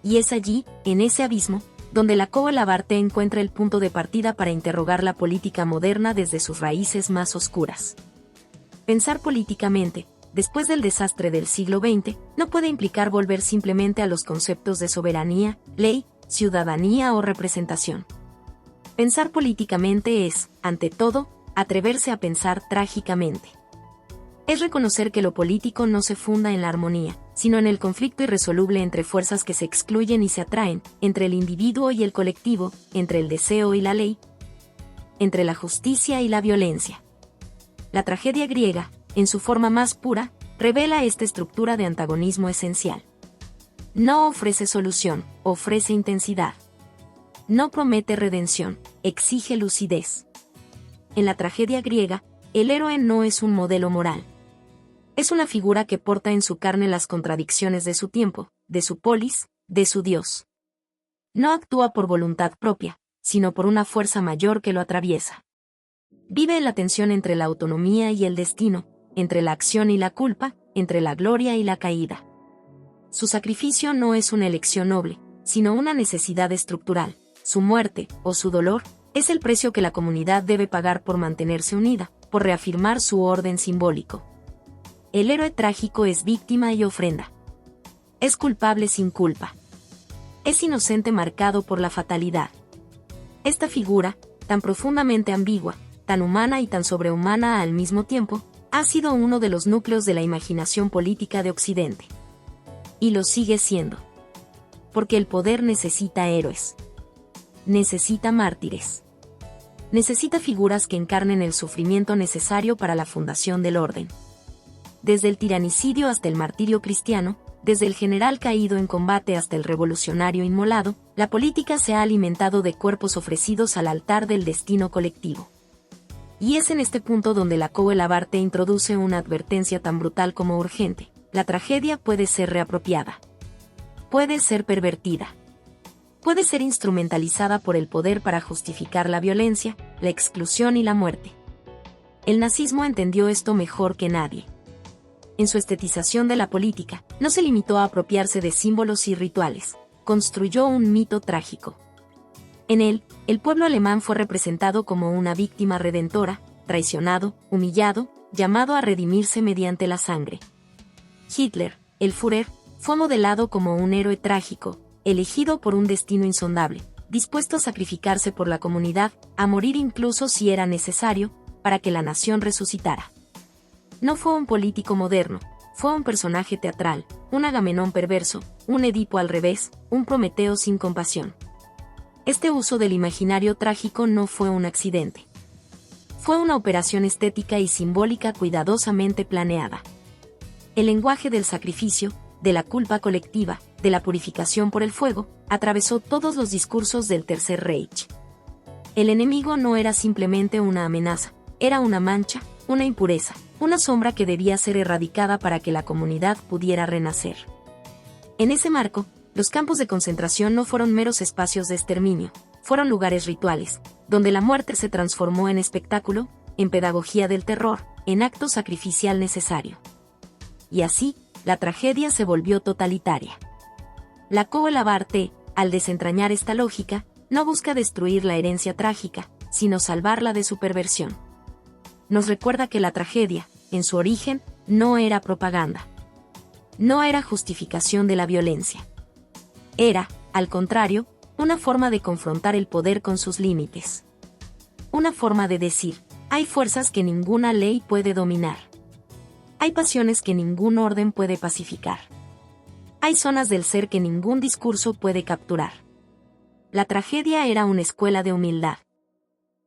A: Y es allí, en ese abismo, donde la Koh-Labarthe encuentra el punto de partida para interrogar la política moderna desde sus raíces más oscuras. Pensar políticamente, después del desastre del siglo XX, no puede implicar volver simplemente a los conceptos de soberanía, ley, ciudadanía o representación. Pensar políticamente es, ante todo, atreverse a pensar trágicamente. Es reconocer que lo político no se funda en la armonía, sino en el conflicto irresoluble entre fuerzas que se excluyen y se atraen, entre el individuo y el colectivo, entre el deseo y la ley, entre la justicia y la violencia. La tragedia griega, en su forma más pura, revela esta estructura de antagonismo esencial. No ofrece solución, ofrece intensidad. No promete redención, exige lucidez. En la tragedia griega, el héroe no es un modelo moral. Es una figura que porta en su carne las contradicciones de su tiempo, de su polis, de su dios. No actúa por voluntad propia, sino por una fuerza mayor que lo atraviesa. Vive en la tensión entre la autonomía y el destino, entre la acción y la culpa, entre la gloria y la caída. Su sacrificio no es una elección noble, sino una necesidad estructural. Su muerte, o su dolor, es el precio que la comunidad debe pagar por mantenerse unida, por reafirmar su orden simbólico. El héroe trágico es víctima y ofrenda. Es culpable sin culpa. Es inocente marcado por la fatalidad. Esta figura, tan profundamente ambigua, tan humana y tan sobrehumana al mismo tiempo, ha sido uno de los núcleos de la imaginación política de Occidente. Y lo sigue siendo. Porque el poder necesita héroes. Necesita mártires. Necesita figuras que encarnen el sufrimiento necesario para la fundación del orden. Desde el tiranicidio hasta el martirio cristiano, desde el general caído en combate hasta el revolucionario inmolado, la política se ha alimentado de cuerpos ofrecidos al altar del destino colectivo. Y es en este punto donde la Koh-Labarthe introduce una advertencia tan brutal como urgente: la tragedia puede ser reapropiada. Puede ser pervertida. Puede ser instrumentalizada por el poder para justificar la violencia, la exclusión y la muerte. El nazismo entendió esto mejor que nadie. En su estetización de la política, no se limitó a apropiarse de símbolos y rituales, construyó un mito trágico. En él, el pueblo alemán fue representado como una víctima redentora, traicionado, humillado, llamado a redimirse mediante la sangre. Hitler, el Führer, fue modelado como un héroe trágico, elegido por un destino insondable, dispuesto a sacrificarse por la comunidad, a morir incluso si era necesario, para que la nación resucitara. No fue un político moderno, fue un personaje teatral, un Agamenón perverso, un Edipo al revés, un Prometeo sin compasión. Este uso del imaginario trágico no fue un accidente. Fue una operación estética y simbólica cuidadosamente planeada. El lenguaje del sacrificio, de la culpa colectiva, de la purificación por el fuego, atravesó todos los discursos del Tercer Reich. El enemigo no era simplemente una amenaza, era una mancha, una impureza, una sombra que debía ser erradicada para que la comunidad pudiera renacer. En ese marco, los campos de concentración no fueron meros espacios de exterminio, fueron lugares rituales, donde la muerte se transformó en espectáculo, en pedagogía del terror, en acto sacrificial necesario. Y así, la tragedia se volvió totalitaria. La Koh-Labarthe, al desentrañar esta lógica, no busca destruir la herencia trágica, sino salvarla de su perversión. Nos recuerda que la tragedia, en su origen, no era propaganda. No era justificación de la violencia. Era, al contrario, una forma de confrontar el poder con sus límites. Una forma de decir: hay fuerzas que ninguna ley puede dominar. Hay pasiones que ningún orden puede pacificar. Hay zonas del ser que ningún discurso puede capturar. La tragedia era una escuela de humildad.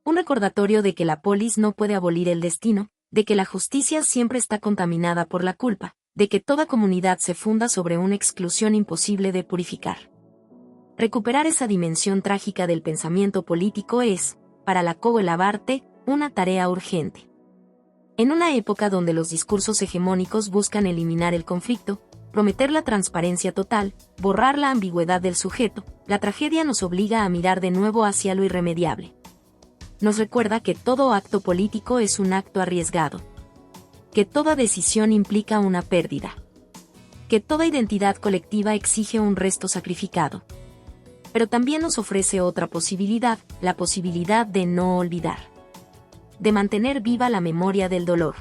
A: Un recordatorio de que la polis no puede abolir el destino, de que la justicia siempre está contaminada por la culpa, de que toda comunidad se funda sobre una exclusión imposible de purificar. Recuperar esa dimensión trágica del pensamiento político es, para Lakovo Labarthe, una tarea urgente. En una época donde los discursos hegemónicos buscan eliminar el conflicto, prometer la transparencia total, borrar la ambigüedad del sujeto, la tragedia nos obliga a mirar de nuevo hacia lo irremediable. Nos recuerda que todo acto político es un acto arriesgado. Que toda decisión implica una pérdida. Que toda identidad colectiva exige un resto sacrificado. Pero también nos ofrece otra posibilidad, la posibilidad de no olvidar. De mantener viva la memoria del dolor.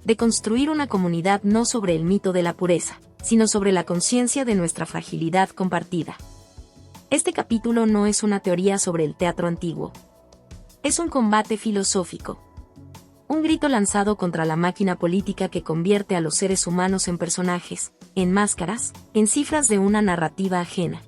A: De construir una comunidad no sobre el mito de la pureza, sino sobre la conciencia de nuestra fragilidad compartida. Este capítulo no es una teoría sobre el teatro antiguo. Es un combate filosófico. Un grito lanzado contra la máquina política que convierte a los seres humanos en personajes, en máscaras, en cifras de una narrativa ajena.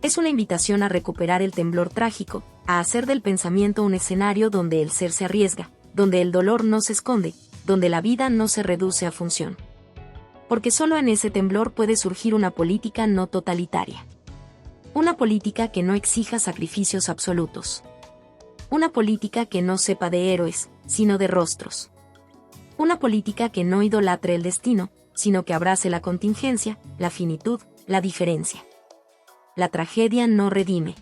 A: Es una invitación a recuperar el temblor trágico, a hacer del pensamiento un escenario donde el ser se arriesga, donde el dolor no se esconde, donde la vida no se reduce a función. Porque solo en ese temblor puede surgir una política no totalitaria. Una política que no exija sacrificios absolutos. Una política que no sepa de héroes, sino de rostros. Una política que no idolatre el destino, sino que abrace la contingencia, la finitud, la diferencia. La tragedia no redime.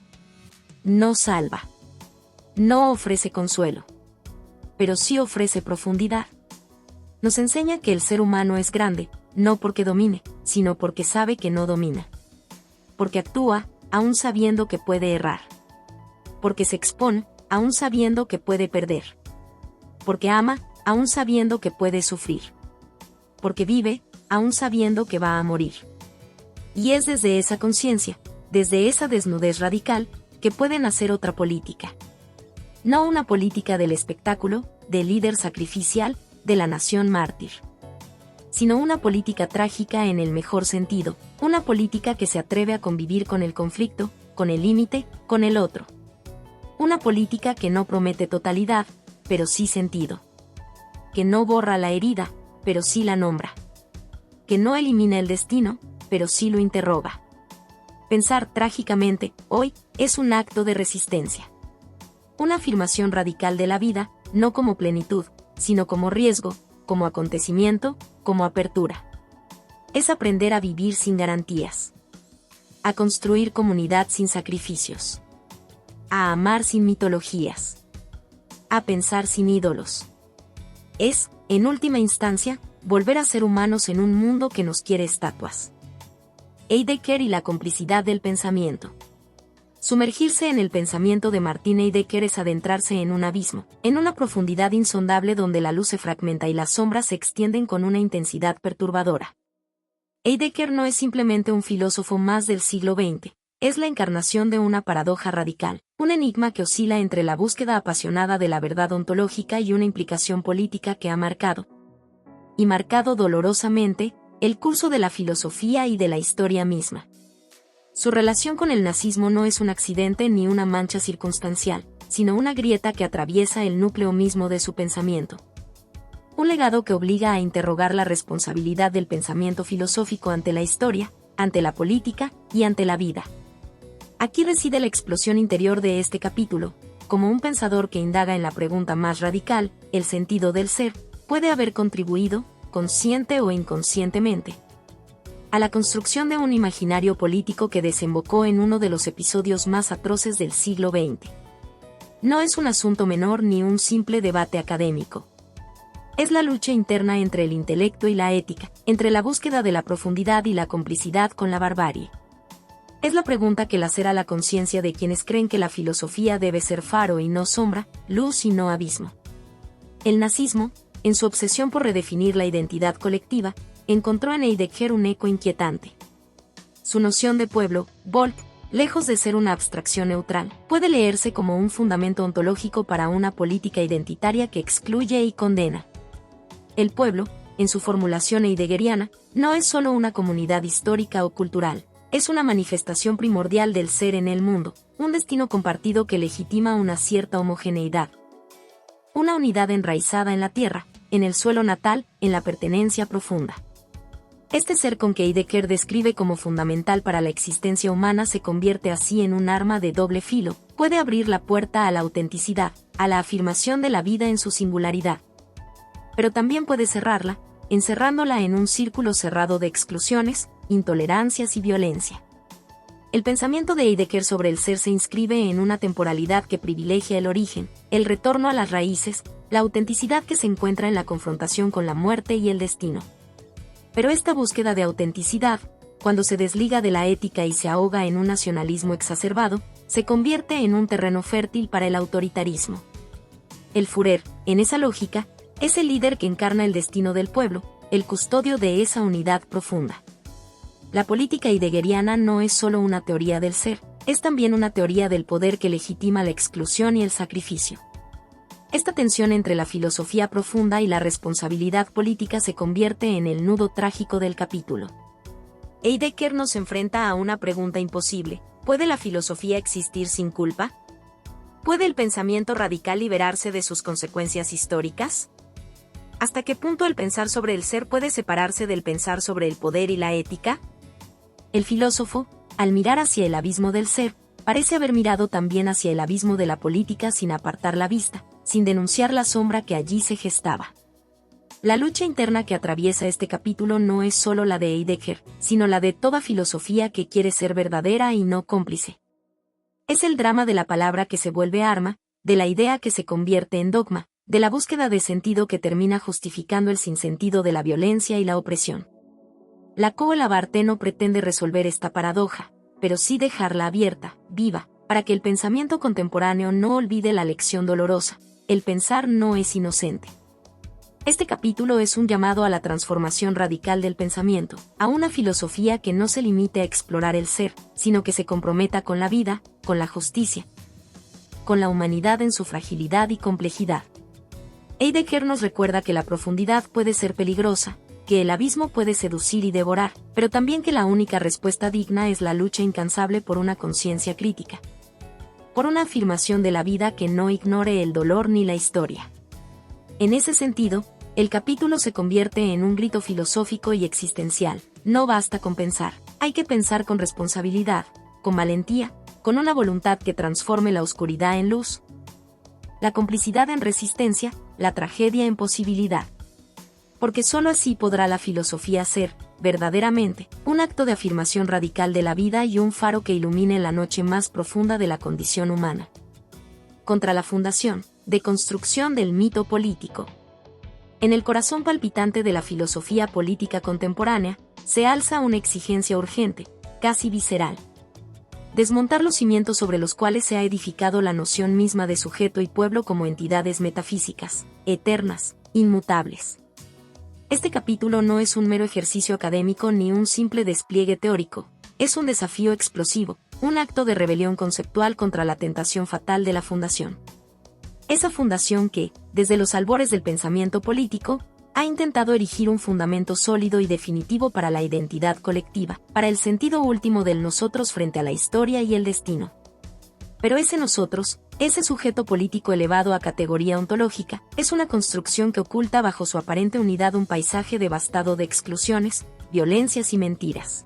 A: No salva. No ofrece consuelo. Pero sí ofrece profundidad. Nos enseña que el ser humano es grande, no porque domine, sino porque sabe que no domina. Porque actúa, aún sabiendo que puede errar. Porque se expone, aún sabiendo que puede perder. Porque ama, aún sabiendo que puede sufrir. Porque vive, aún sabiendo que va a morir. Y es desde esa conciencia, desde esa desnudez radical, que puede nacer otra política. No una política del espectáculo, del líder sacrificial, de la nación mártir. Sino una política trágica en el mejor sentido, una política que se atreve a convivir con el conflicto, con el límite, con el otro. Una política que no promete totalidad, pero sí sentido. Que no borra la herida, pero sí la nombra. Que no elimina el destino, pero sí lo interroga. Pensar trágicamente, hoy, es un acto de resistencia. Una afirmación radical de la vida, no como plenitud, sino como riesgo, como acontecimiento, como apertura. Es aprender a vivir sin garantías. A construir comunidad sin sacrificios. A amar sin mitologías. A pensar sin ídolos. Es, en última instancia, volver a ser humanos en un mundo que nos quiere estatuas. Heidegger y la complicidad del pensamiento. Sumergirse en el pensamiento de Martin Heidegger es adentrarse en un abismo, en una profundidad insondable donde la luz se fragmenta y las sombras se extienden con una intensidad perturbadora. Heidegger no es simplemente un filósofo más del siglo XX, es la encarnación de una paradoja radical, un enigma que oscila entre la búsqueda apasionada de la verdad ontológica y una implicación política que ha marcado, y marcado dolorosamente, el curso de la filosofía y de la historia misma. Su relación con el nazismo no es un accidente ni una mancha circunstancial, sino una grieta que atraviesa el núcleo mismo de su pensamiento. Un legado que obliga a interrogar la responsabilidad del pensamiento filosófico ante la historia, ante la política y ante la vida. Aquí reside la explosión interior de este capítulo, como un pensador que indaga en la pregunta más radical, el sentido del ser, puede haber contribuido, consciente o inconscientemente, a la construcción de un imaginario político que desembocó en uno de los episodios más atroces del siglo XX. No es un asunto menor ni un simple debate académico. Es la lucha interna entre el intelecto y la ética, entre la búsqueda de la profundidad y la complicidad con la barbarie. Es la pregunta que lacera la conciencia de quienes creen que la filosofía debe ser faro y no sombra, luz y no abismo. El nazismo, en su obsesión por redefinir la identidad colectiva, encontró en Heidegger un eco inquietante. Su noción de pueblo, Volk, lejos de ser una abstracción neutral, puede leerse como un fundamento ontológico para una política identitaria que excluye y condena. El pueblo, en su formulación heideggeriana, no es solo una comunidad histórica o cultural, es una manifestación primordial del ser en el mundo, un destino compartido que legitima una cierta homogeneidad. Una unidad enraizada en la tierra, en el suelo natal, en la pertenencia profunda. Este ser con que Heidegger describe como fundamental para la existencia humana se convierte así en un arma de doble filo, puede abrir la puerta a la autenticidad, a la afirmación de la vida en su singularidad. Pero también puede cerrarla, encerrándola en un círculo cerrado de exclusiones, intolerancias y violencia. El pensamiento de Heidegger sobre el ser se inscribe en una temporalidad que privilegia el origen, el retorno a las raíces, la autenticidad que se encuentra en la confrontación con la muerte y el destino. Pero esta búsqueda de autenticidad, cuando se desliga de la ética y se ahoga en un nacionalismo exacerbado, se convierte en un terreno fértil para el autoritarismo. El Führer, en esa lógica, es el líder que encarna el destino del pueblo, el custodio de esa unidad profunda. La política heideggeriana no es solo una teoría del ser, es también una teoría del poder que legitima la exclusión y el sacrificio. Esta tensión entre la filosofía profunda y la responsabilidad política se convierte en el nudo trágico del capítulo. Heidegger nos enfrenta a una pregunta imposible: ¿puede la filosofía existir sin culpa? ¿Puede el pensamiento radical liberarse de sus consecuencias históricas? ¿Hasta qué punto el pensar sobre el ser puede separarse del pensar sobre el poder y la ética? El filósofo, al mirar hacia el abismo del ser, parece haber mirado también hacia el abismo de la política sin apartar la vista, sin denunciar la sombra que allí se gestaba. La lucha interna que atraviesa este capítulo no es solo la de Heidegger, sino la de toda filosofía que quiere ser verdadera y no cómplice. Es el drama de la palabra que se vuelve arma, de la idea que se convierte en dogma, de la búsqueda de sentido que termina justificando el sinsentido de la violencia y la opresión. La Kohlabarte no pretende resolver esta paradoja, pero sí dejarla abierta, viva, para que el pensamiento contemporáneo no olvide la lección dolorosa: el pensar no es inocente. Este capítulo es un llamado a la transformación radical del pensamiento, a una filosofía que no se limite a explorar el ser, sino que se comprometa con la vida, con la justicia, con la humanidad en su fragilidad y complejidad. Heidegger nos recuerda que la profundidad puede ser peligrosa, que el abismo puede seducir y devorar, pero también que la única respuesta digna es la lucha incansable por una conciencia crítica, por una afirmación de la vida que no ignore el dolor ni la historia. En ese sentido, el capítulo se convierte en un grito filosófico y existencial: no basta con pensar, hay que pensar con responsabilidad, con valentía, con una voluntad que transforme la oscuridad en luz, la complicidad en resistencia, la tragedia en posibilidad. Porque sólo así podrá la filosofía ser, verdaderamente, un acto de afirmación radical de la vida y un faro que ilumine la noche más profunda de la condición humana. Contra la fundación, deconstrucción del mito político. En el corazón palpitante de la filosofía política contemporánea, se alza una exigencia urgente, casi visceral: desmontar los cimientos sobre los cuales se ha edificado la noción misma de sujeto y pueblo como entidades metafísicas, eternas, inmutables. Este capítulo no es un mero ejercicio académico ni un simple despliegue teórico, es un desafío explosivo, un acto de rebelión conceptual contra la tentación fatal de la fundación. Esa fundación que, desde los albores del pensamiento político, ha intentado erigir un fundamento sólido y definitivo para la identidad colectiva, para el sentido último del nosotros frente a la historia y el destino. Pero ese nosotros, ese sujeto político elevado a categoría ontológica, es una construcción que oculta bajo su aparente unidad un paisaje devastado de exclusiones, violencias y mentiras.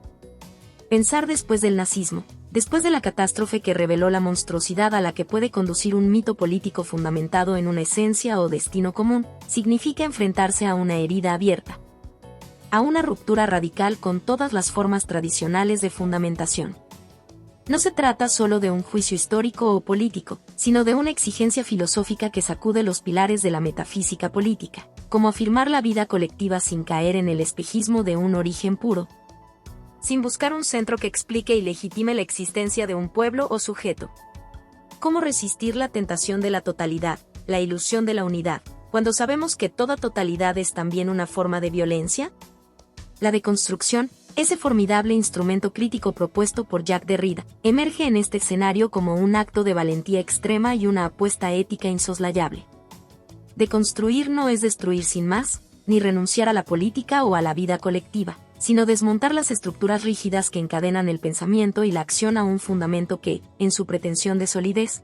A: Pensar después del nazismo, después de la catástrofe que reveló la monstruosidad a la que puede conducir un mito político fundamentado en una esencia o destino común, significa enfrentarse a una herida abierta, a una ruptura radical con todas las formas tradicionales de fundamentación. No se trata solo de un juicio histórico o político, sino de una exigencia filosófica que sacude los pilares de la metafísica política, como afirmar la vida colectiva sin caer en el espejismo de un origen puro, sin buscar un centro que explique y legitime la existencia de un pueblo o sujeto. ¿Cómo resistir la tentación de la totalidad, la ilusión de la unidad, cuando sabemos que toda totalidad es también una forma de violencia? La deconstrucción, ese formidable instrumento crítico propuesto por Jacques Derrida, emerge en este escenario como un acto de valentía extrema y una apuesta ética insoslayable. Deconstruir no es destruir sin más, ni renunciar a la política o a la vida colectiva, sino desmontar las estructuras rígidas que encadenan el pensamiento y la acción a un fundamento que, en su pretensión de solidez,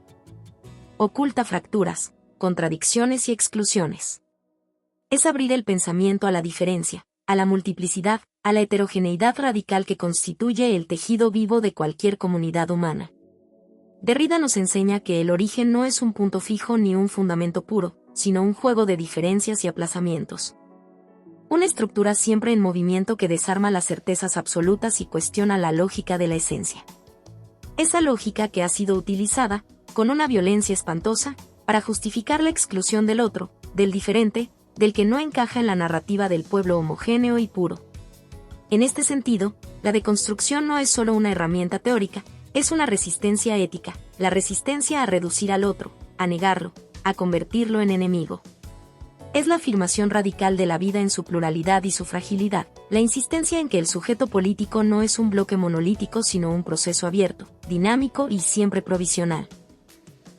A: oculta fracturas, contradicciones y exclusiones. Es abrir el pensamiento a la diferencia, a la multiplicidad, a la heterogeneidad radical que constituye el tejido vivo de cualquier comunidad humana. Derrida nos enseña que el origen no es un punto fijo ni un fundamento puro, sino un juego de diferencias y aplazamientos. Una estructura siempre en movimiento que desarma las certezas absolutas y cuestiona la lógica de la esencia. Esa lógica que ha sido utilizada, con una violencia espantosa, para justificar la exclusión del otro, del diferente, del que no encaja en la narrativa del pueblo homogéneo y puro. En este sentido, la deconstrucción no es solo una herramienta teórica, es una resistencia ética, la resistencia a reducir al otro, a negarlo, a convertirlo en enemigo. Es la afirmación radical de la vida en su pluralidad y su fragilidad, la insistencia en que el sujeto político no es un bloque monolítico sino un proceso abierto, dinámico y siempre provisional.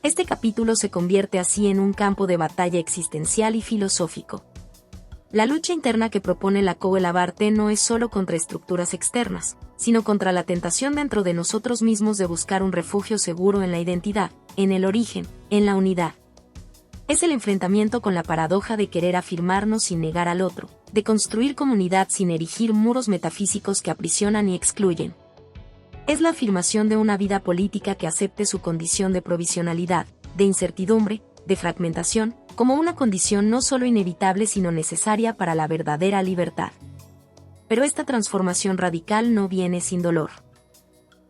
A: Este capítulo se convierte así en un campo de batalla existencial y filosófico. La lucha interna que propone Lacan no es solo contra estructuras externas, sino contra la tentación dentro de nosotros mismos de buscar un refugio seguro en la identidad, en el origen, en la unidad. Es el enfrentamiento con la paradoja de querer afirmarnos sin negar al otro, de construir comunidad sin erigir muros metafísicos que aprisionan y excluyen. Es la afirmación de una vida política que acepte su condición de provisionalidad, de incertidumbre, de fragmentación, como una condición no solo inevitable sino necesaria para la verdadera libertad. Pero esta transformación radical no viene sin dolor.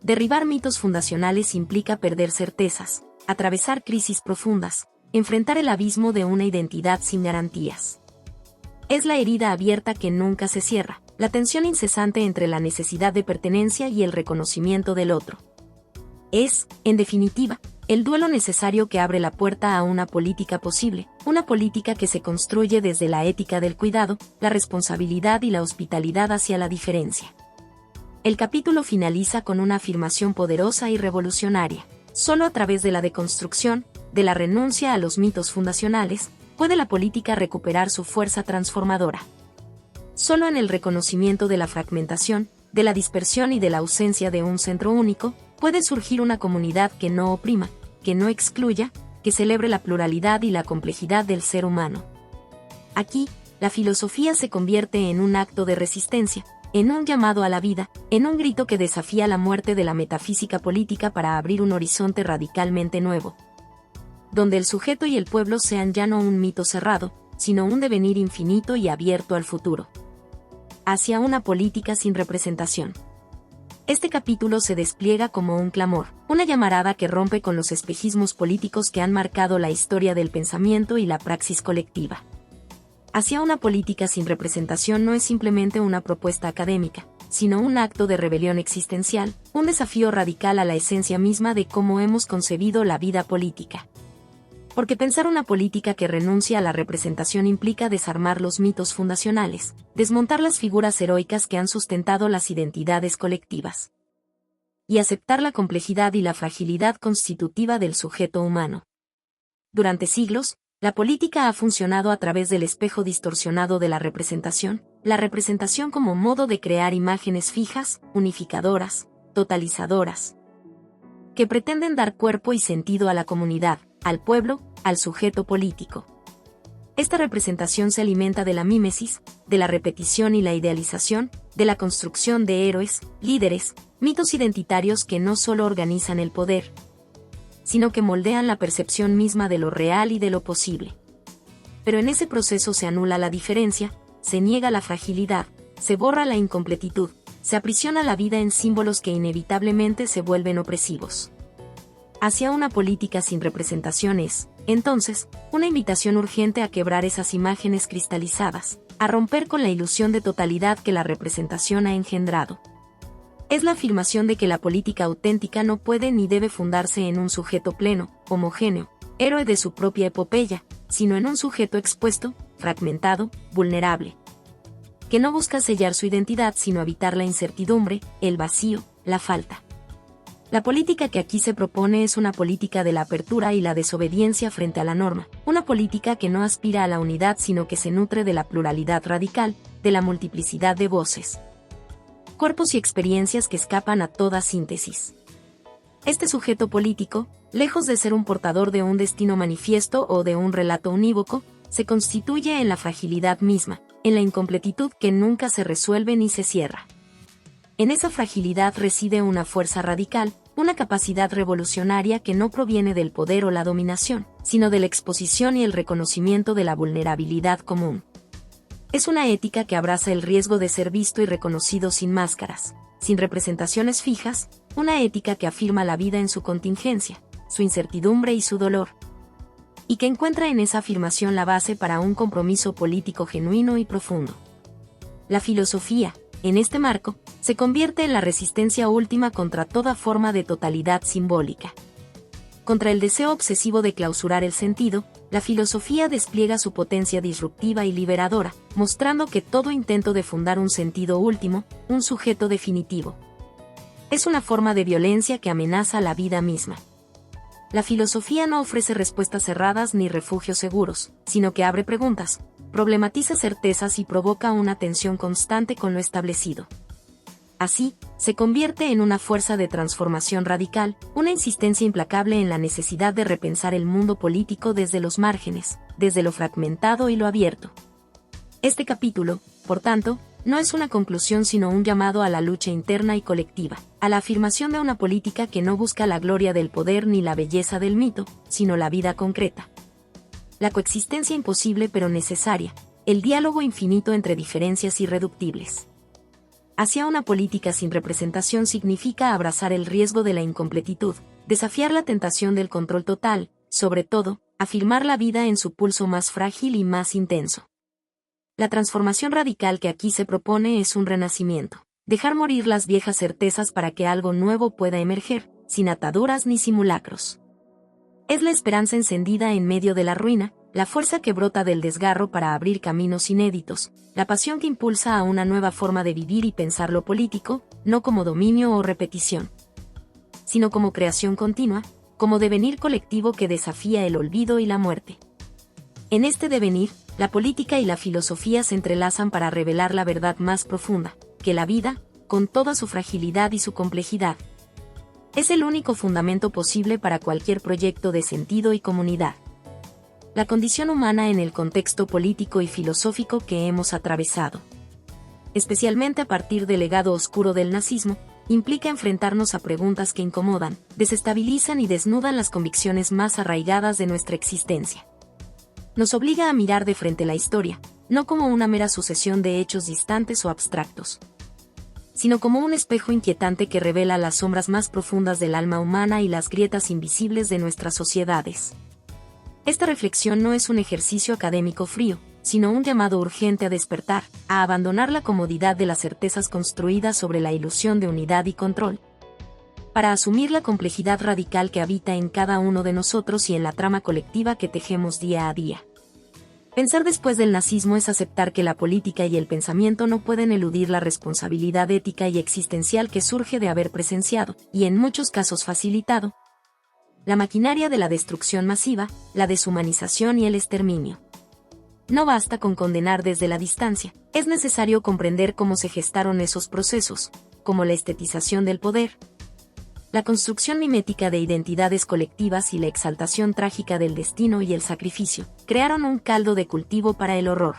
A: Derribar mitos fundacionales implica perder certezas, atravesar crisis profundas, enfrentar el abismo de una identidad sin garantías. Es la herida abierta que nunca se cierra, la tensión incesante entre la necesidad de pertenencia y el reconocimiento del otro. Es, en definitiva, el duelo necesario que abre la puerta a una política posible, una política que se construye desde la ética del cuidado, la responsabilidad y la hospitalidad hacia la diferencia. El capítulo finaliza con una afirmación poderosa y revolucionaria. Solo a través de la deconstrucción, de la renuncia a los mitos fundacionales, puede la política recuperar su fuerza transformadora. Solo en el reconocimiento de la fragmentación, de la dispersión y de la ausencia de un centro único, puede surgir una comunidad que no oprima, que no excluya, que celebre la pluralidad y la complejidad del ser humano. Aquí, la filosofía se convierte en un acto de resistencia, en un llamado a la vida, en un grito que desafía la muerte de la metafísica política para abrir un horizonte radicalmente nuevo, donde el sujeto y el pueblo sean ya no un mito cerrado, sino un devenir infinito y abierto al futuro. Hacia una política sin representación. Este capítulo se despliega como un clamor, una llamarada que rompe con los espejismos políticos que han marcado la historia del pensamiento y la praxis colectiva. Hacia una política sin representación no es simplemente una propuesta académica, sino un acto de rebelión existencial, un desafío radical a la esencia misma de cómo hemos concebido la vida política. Porque pensar una política que renuncia a la representación implica desarmar los mitos fundacionales, desmontar las figuras heroicas que han sustentado las identidades colectivas, y aceptar la complejidad y la fragilidad constitutiva del sujeto humano. Durante siglos, la política ha funcionado a través del espejo distorsionado de la representación como modo de crear imágenes fijas, unificadoras, totalizadoras, que pretenden dar cuerpo y sentido a la comunidad, al pueblo, al sujeto político. Esta representación se alimenta de la mímesis, de la repetición y la idealización, de la construcción de héroes, líderes, mitos identitarios que no solo organizan el poder, sino que moldean la percepción misma de lo real y de lo posible. Pero en ese proceso se anula la diferencia, se niega la fragilidad, se borra la incompletitud, se aprisiona la vida en símbolos que inevitablemente se vuelven opresivos. Hacia una política sin representación es, entonces, una invitación urgente a quebrar esas imágenes cristalizadas, a romper con la ilusión de totalidad que la representación ha engendrado. Es la afirmación de que la política auténtica no puede ni debe fundarse en un sujeto pleno, homogéneo, héroe de su propia epopeya, sino en un sujeto expuesto, fragmentado, vulnerable, que no busca sellar su identidad sino evitar la incertidumbre, el vacío, la falta. La política que aquí se propone es una política de la apertura y la desobediencia frente a la norma, una política que no aspira a la unidad sino que se nutre de la pluralidad radical, de la multiplicidad de voces, cuerpos y experiencias que escapan a toda síntesis. Este sujeto político, lejos de ser un portador de un destino manifiesto o de un relato unívoco, se constituye en la fragilidad misma, en la incompletitud que nunca se resuelve ni se cierra. En esa fragilidad reside una fuerza radical, una capacidad revolucionaria que no proviene del poder o la dominación, sino de la exposición y el reconocimiento de la vulnerabilidad común. Es una ética que abraza el riesgo de ser visto y reconocido sin máscaras, sin representaciones fijas, una ética que afirma la vida en su contingencia, su incertidumbre y su dolor, y que encuentra en esa afirmación la base para un compromiso político genuino y profundo. La filosofía, en este marco, se convierte en la resistencia última contra toda forma de totalidad simbólica. Contra el deseo obsesivo de clausurar el sentido, la filosofía despliega su potencia disruptiva y liberadora, mostrando que todo intento de fundar un sentido último, un sujeto definitivo, es una forma de violencia que amenaza la vida misma. La filosofía no ofrece respuestas cerradas ni refugios seguros, sino que abre preguntas, problematiza certezas y provoca una tensión constante con lo establecido. Así, se convierte en una fuerza de transformación radical, una insistencia implacable en la necesidad de repensar el mundo político desde los márgenes, desde lo fragmentado y lo abierto. Este capítulo, por tanto, no es una conclusión sino un llamado a la lucha interna y colectiva, a la afirmación de una política que no busca la gloria del poder ni la belleza del mito, sino la vida concreta. La coexistencia imposible pero necesaria, el diálogo infinito entre diferencias irreductibles. Hacia una política sin representación significa abrazar el riesgo de la incompletitud, desafiar la tentación del control total, sobre todo, afirmar la vida en su pulso más frágil y más intenso. La transformación radical que aquí se propone es un renacimiento, dejar morir las viejas certezas para que algo nuevo pueda emerger, sin ataduras ni simulacros. Es la esperanza encendida en medio de la ruina, la fuerza que brota del desgarro para abrir caminos inéditos, la pasión que impulsa a una nueva forma de vivir y pensar lo político, no como dominio o repetición, sino como creación continua, como devenir colectivo que desafía el olvido y la muerte. En este devenir, la política y la filosofía se entrelazan para revelar la verdad más profunda, que la vida, con toda su fragilidad y su complejidad, es el único fundamento posible para cualquier proyecto de sentido y comunidad. La condición humana en el contexto político y filosófico que hemos atravesado, especialmente a partir del legado oscuro del nazismo, implica enfrentarnos a preguntas que incomodan, desestabilizan y desnudan las convicciones más arraigadas de nuestra existencia. Nos obliga a mirar de frente la historia, no como una mera sucesión de hechos distantes o abstractos, sino como un espejo inquietante que revela las sombras más profundas del alma humana y las grietas invisibles de nuestras sociedades. Esta reflexión no es un ejercicio académico frío, sino un llamado urgente a despertar, a abandonar la comodidad de las certezas construidas sobre la ilusión de unidad y control, para asumir la complejidad radical que habita en cada uno de nosotros y en la trama colectiva que tejemos día a día. Pensar después del nazismo es aceptar que la política y el pensamiento no pueden eludir la responsabilidad ética y existencial que surge de haber presenciado, y en muchos casos facilitado, la maquinaria de la destrucción masiva, la deshumanización y el exterminio. No basta con condenar desde la distancia, es necesario comprender cómo se gestaron esos procesos, como la estetización del poder, la construcción mimética de identidades colectivas y la exaltación trágica del destino y el sacrificio, crearon un caldo de cultivo para el horror.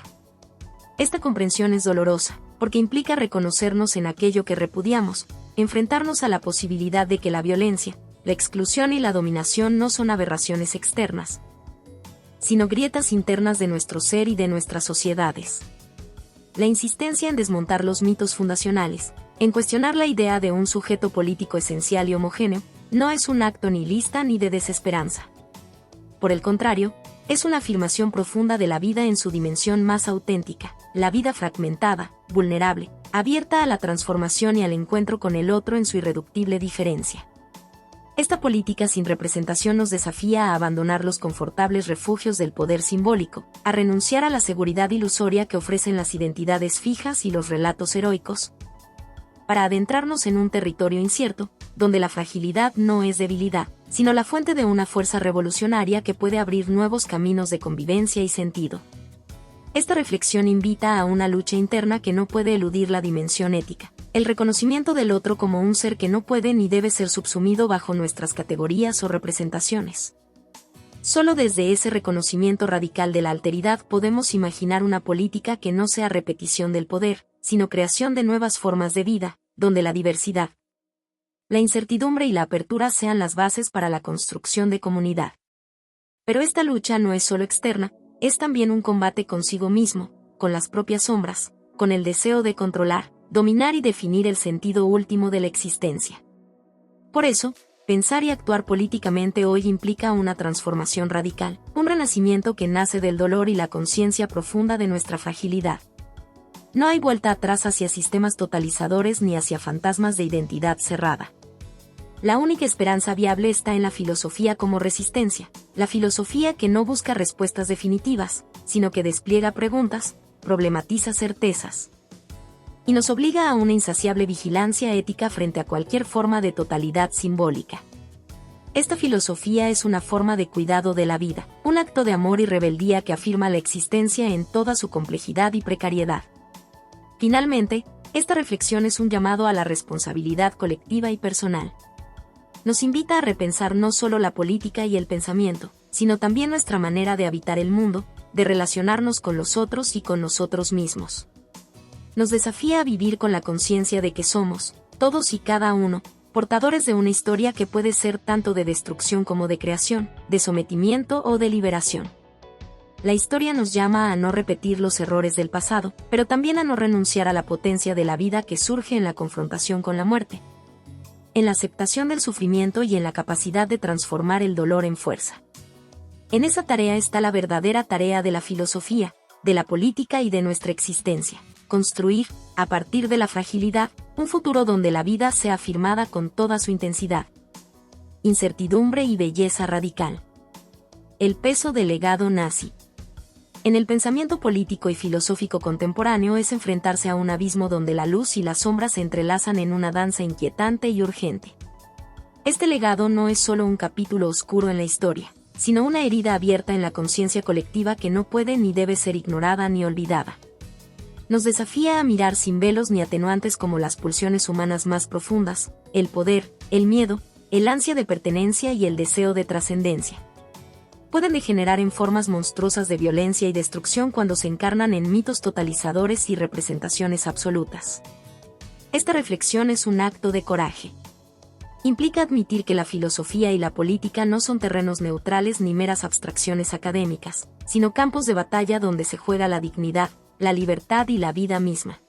A: Esta comprensión es dolorosa, porque implica reconocernos en aquello que repudiamos, enfrentarnos a la posibilidad de que la violencia, la exclusión y la dominación no son aberraciones externas, sino grietas internas de nuestro ser y de nuestras sociedades. La insistencia en desmontar los mitos fundacionales, en cuestionar la idea de un sujeto político esencial y homogéneo, no es un acto nihilista ni de desesperanza. Por el contrario, es una afirmación profunda de la vida en su dimensión más auténtica, la vida fragmentada, vulnerable, abierta a la transformación y al encuentro con el otro en su irreductible diferencia. Esta política sin representación nos desafía a abandonar los confortables refugios del poder simbólico, a renunciar a la seguridad ilusoria que ofrecen las identidades fijas y los relatos heroicos, para adentrarnos en un territorio incierto, donde la fragilidad no es debilidad, sino la fuente de una fuerza revolucionaria que puede abrir nuevos caminos de convivencia y sentido. Esta reflexión invita a una lucha interna que no puede eludir la dimensión ética, el reconocimiento del otro como un ser que no puede ni debe ser subsumido bajo nuestras categorías o representaciones. Solo desde ese reconocimiento radical de la alteridad podemos imaginar una política que no sea repetición del poder, sino creación de nuevas formas de vida, donde la diversidad, la incertidumbre y la apertura sean las bases para la construcción de comunidad. Pero esta lucha no es solo externa, es también un combate consigo mismo, con las propias sombras, con el deseo de controlar, dominar y definir el sentido último de la existencia. Por eso, pensar y actuar políticamente hoy implica una transformación radical, un renacimiento que nace del dolor y la conciencia profunda de nuestra fragilidad. No hay vuelta atrás hacia sistemas totalizadores ni hacia fantasmas de identidad cerrada. La única esperanza viable está en la filosofía como resistencia, la filosofía que no busca respuestas definitivas, sino que despliega preguntas, problematiza certezas y nos obliga a una insaciable vigilancia ética frente a cualquier forma de totalidad simbólica. Esta filosofía es una forma de cuidado de la vida, un acto de amor y rebeldía que afirma la existencia en toda su complejidad y precariedad. Finalmente, esta reflexión es un llamado a la responsabilidad colectiva y personal. Nos invita a repensar no solo la política y el pensamiento, sino también nuestra manera de habitar el mundo, de relacionarnos con los otros y con nosotros mismos. Nos desafía a vivir con la conciencia de que somos, todos y cada uno, portadores de una historia que puede ser tanto de destrucción como de creación, de sometimiento o de liberación. La historia nos llama a no repetir los errores del pasado, pero también a no renunciar a la potencia de la vida que surge en la confrontación con la muerte, en la aceptación del sufrimiento y en la capacidad de transformar el dolor en fuerza. En esa tarea está la verdadera tarea de la filosofía, de la política y de nuestra existencia: construir, a partir de la fragilidad, un futuro donde la vida sea afirmada con toda su intensidad, incertidumbre y belleza radical. El peso del legado nazi. En el pensamiento político y filosófico contemporáneo es enfrentarse a un abismo donde la luz y las sombras se entrelazan en una danza inquietante y urgente. Este legado no es solo un capítulo oscuro en la historia, sino una herida abierta en la conciencia colectiva que no puede ni debe ser ignorada ni olvidada. Nos desafía a mirar sin velos ni atenuantes como las pulsiones humanas más profundas, el poder, el miedo, el ansia de pertenencia y el deseo de trascendencia. Pueden degenerar en formas monstruosas de violencia y destrucción cuando se encarnan en mitos totalizadores y representaciones absolutas. Esta reflexión es un acto de coraje. Implica admitir que la filosofía y la política no son terrenos neutrales ni meras abstracciones académicas, sino campos de batalla donde se juega la dignidad, la libertad y la vida misma.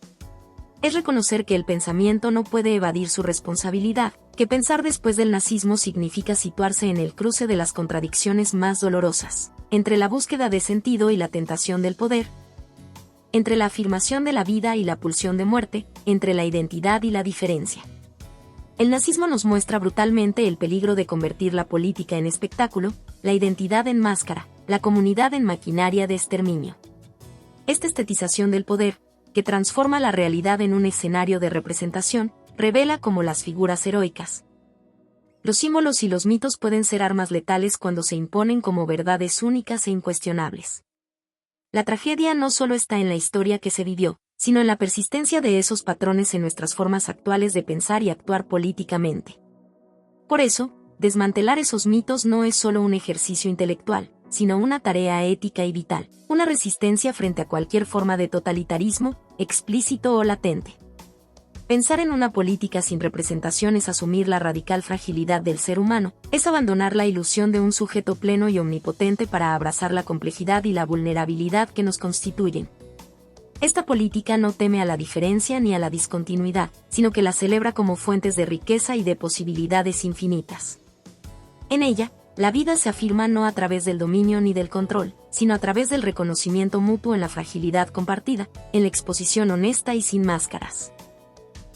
A: Es reconocer que el pensamiento no puede evadir su responsabilidad, que pensar después del nazismo significa situarse en el cruce de las contradicciones más dolorosas, entre la búsqueda de sentido y la tentación del poder, entre la afirmación de la vida y la pulsión de muerte, entre la identidad y la diferencia. El nazismo nos muestra brutalmente el peligro de convertir la política en espectáculo, la identidad en máscara, la comunidad en maquinaria de exterminio. Esta estetización del poder, que transforma la realidad en un escenario de representación, revela cómo las figuras heroicas, los símbolos y los mitos pueden ser armas letales cuando se imponen como verdades únicas e incuestionables. La tragedia no solo está en la historia que se vivió, sino en la persistencia de esos patrones en nuestras formas actuales de pensar y actuar políticamente. Por eso, desmantelar esos mitos no es solo un ejercicio intelectual, sino una tarea ética y vital, una resistencia frente a cualquier forma de totalitarismo, explícito o latente. Pensar en una política sin representación es asumir la radical fragilidad del ser humano, es abandonar la ilusión de un sujeto pleno y omnipotente para abrazar la complejidad y la vulnerabilidad que nos constituyen. Esta política no teme a la diferencia ni a la discontinuidad, sino que la celebra como fuentes de riqueza y de posibilidades infinitas. En ella, la vida se afirma no a través del dominio ni del control, sino a través del reconocimiento mutuo en la fragilidad compartida, en la exposición honesta y sin máscaras.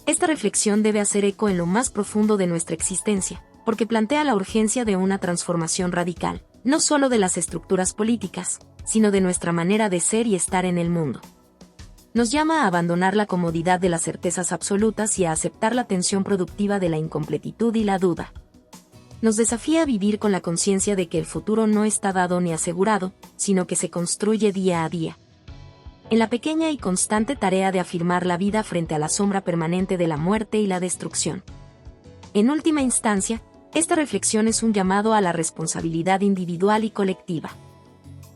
A: Esta reflexión debe hacer eco en lo más profundo de nuestra existencia, porque plantea la urgencia de una transformación radical, no solo de las estructuras políticas, sino de nuestra manera de ser y estar en el mundo. Nos llama a abandonar la comodidad de las certezas absolutas y a aceptar la tensión productiva de la incompletitud y la duda. Nos desafía a vivir con la conciencia de que el futuro no está dado ni asegurado, sino que se construye día a día. En la pequeña y constante tarea de afirmar la vida frente a la sombra permanente de la muerte y la destrucción. En última instancia, esta reflexión es un llamado a la responsabilidad individual y colectiva.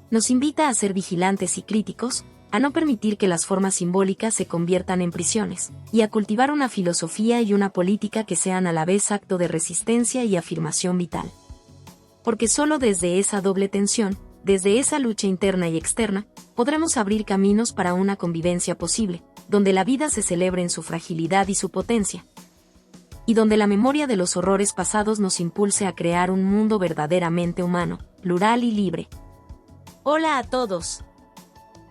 A: Nos invita a ser vigilantes y críticos, a no permitir que las formas simbólicas se conviertan en prisiones, y a cultivar una filosofía y una política que sean a la vez acto de resistencia y afirmación vital. Porque solo desde esa doble tensión, desde esa lucha interna y externa, podremos abrir caminos para una convivencia posible, donde la vida se celebre en su fragilidad y su potencia, y donde la memoria de los horrores pasados nos impulse a crear un mundo verdaderamente humano, plural y libre. Hola a todos.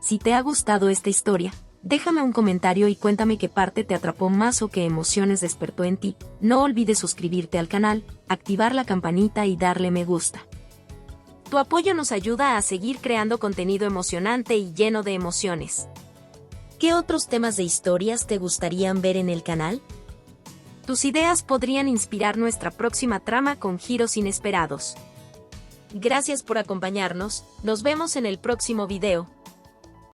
A: Si te ha gustado esta historia, déjame un comentario y cuéntame qué parte te atrapó más o qué emociones despertó en ti. No olvides suscribirte al canal, activar la campanita y darle me gusta. Tu apoyo nos ayuda a seguir creando contenido emocionante y lleno de emociones. ¿Qué otros temas de historias te gustarían ver en el canal? Tus ideas podrían inspirar nuestra próxima trama con giros inesperados. Gracias por acompañarnos, nos vemos en el próximo video.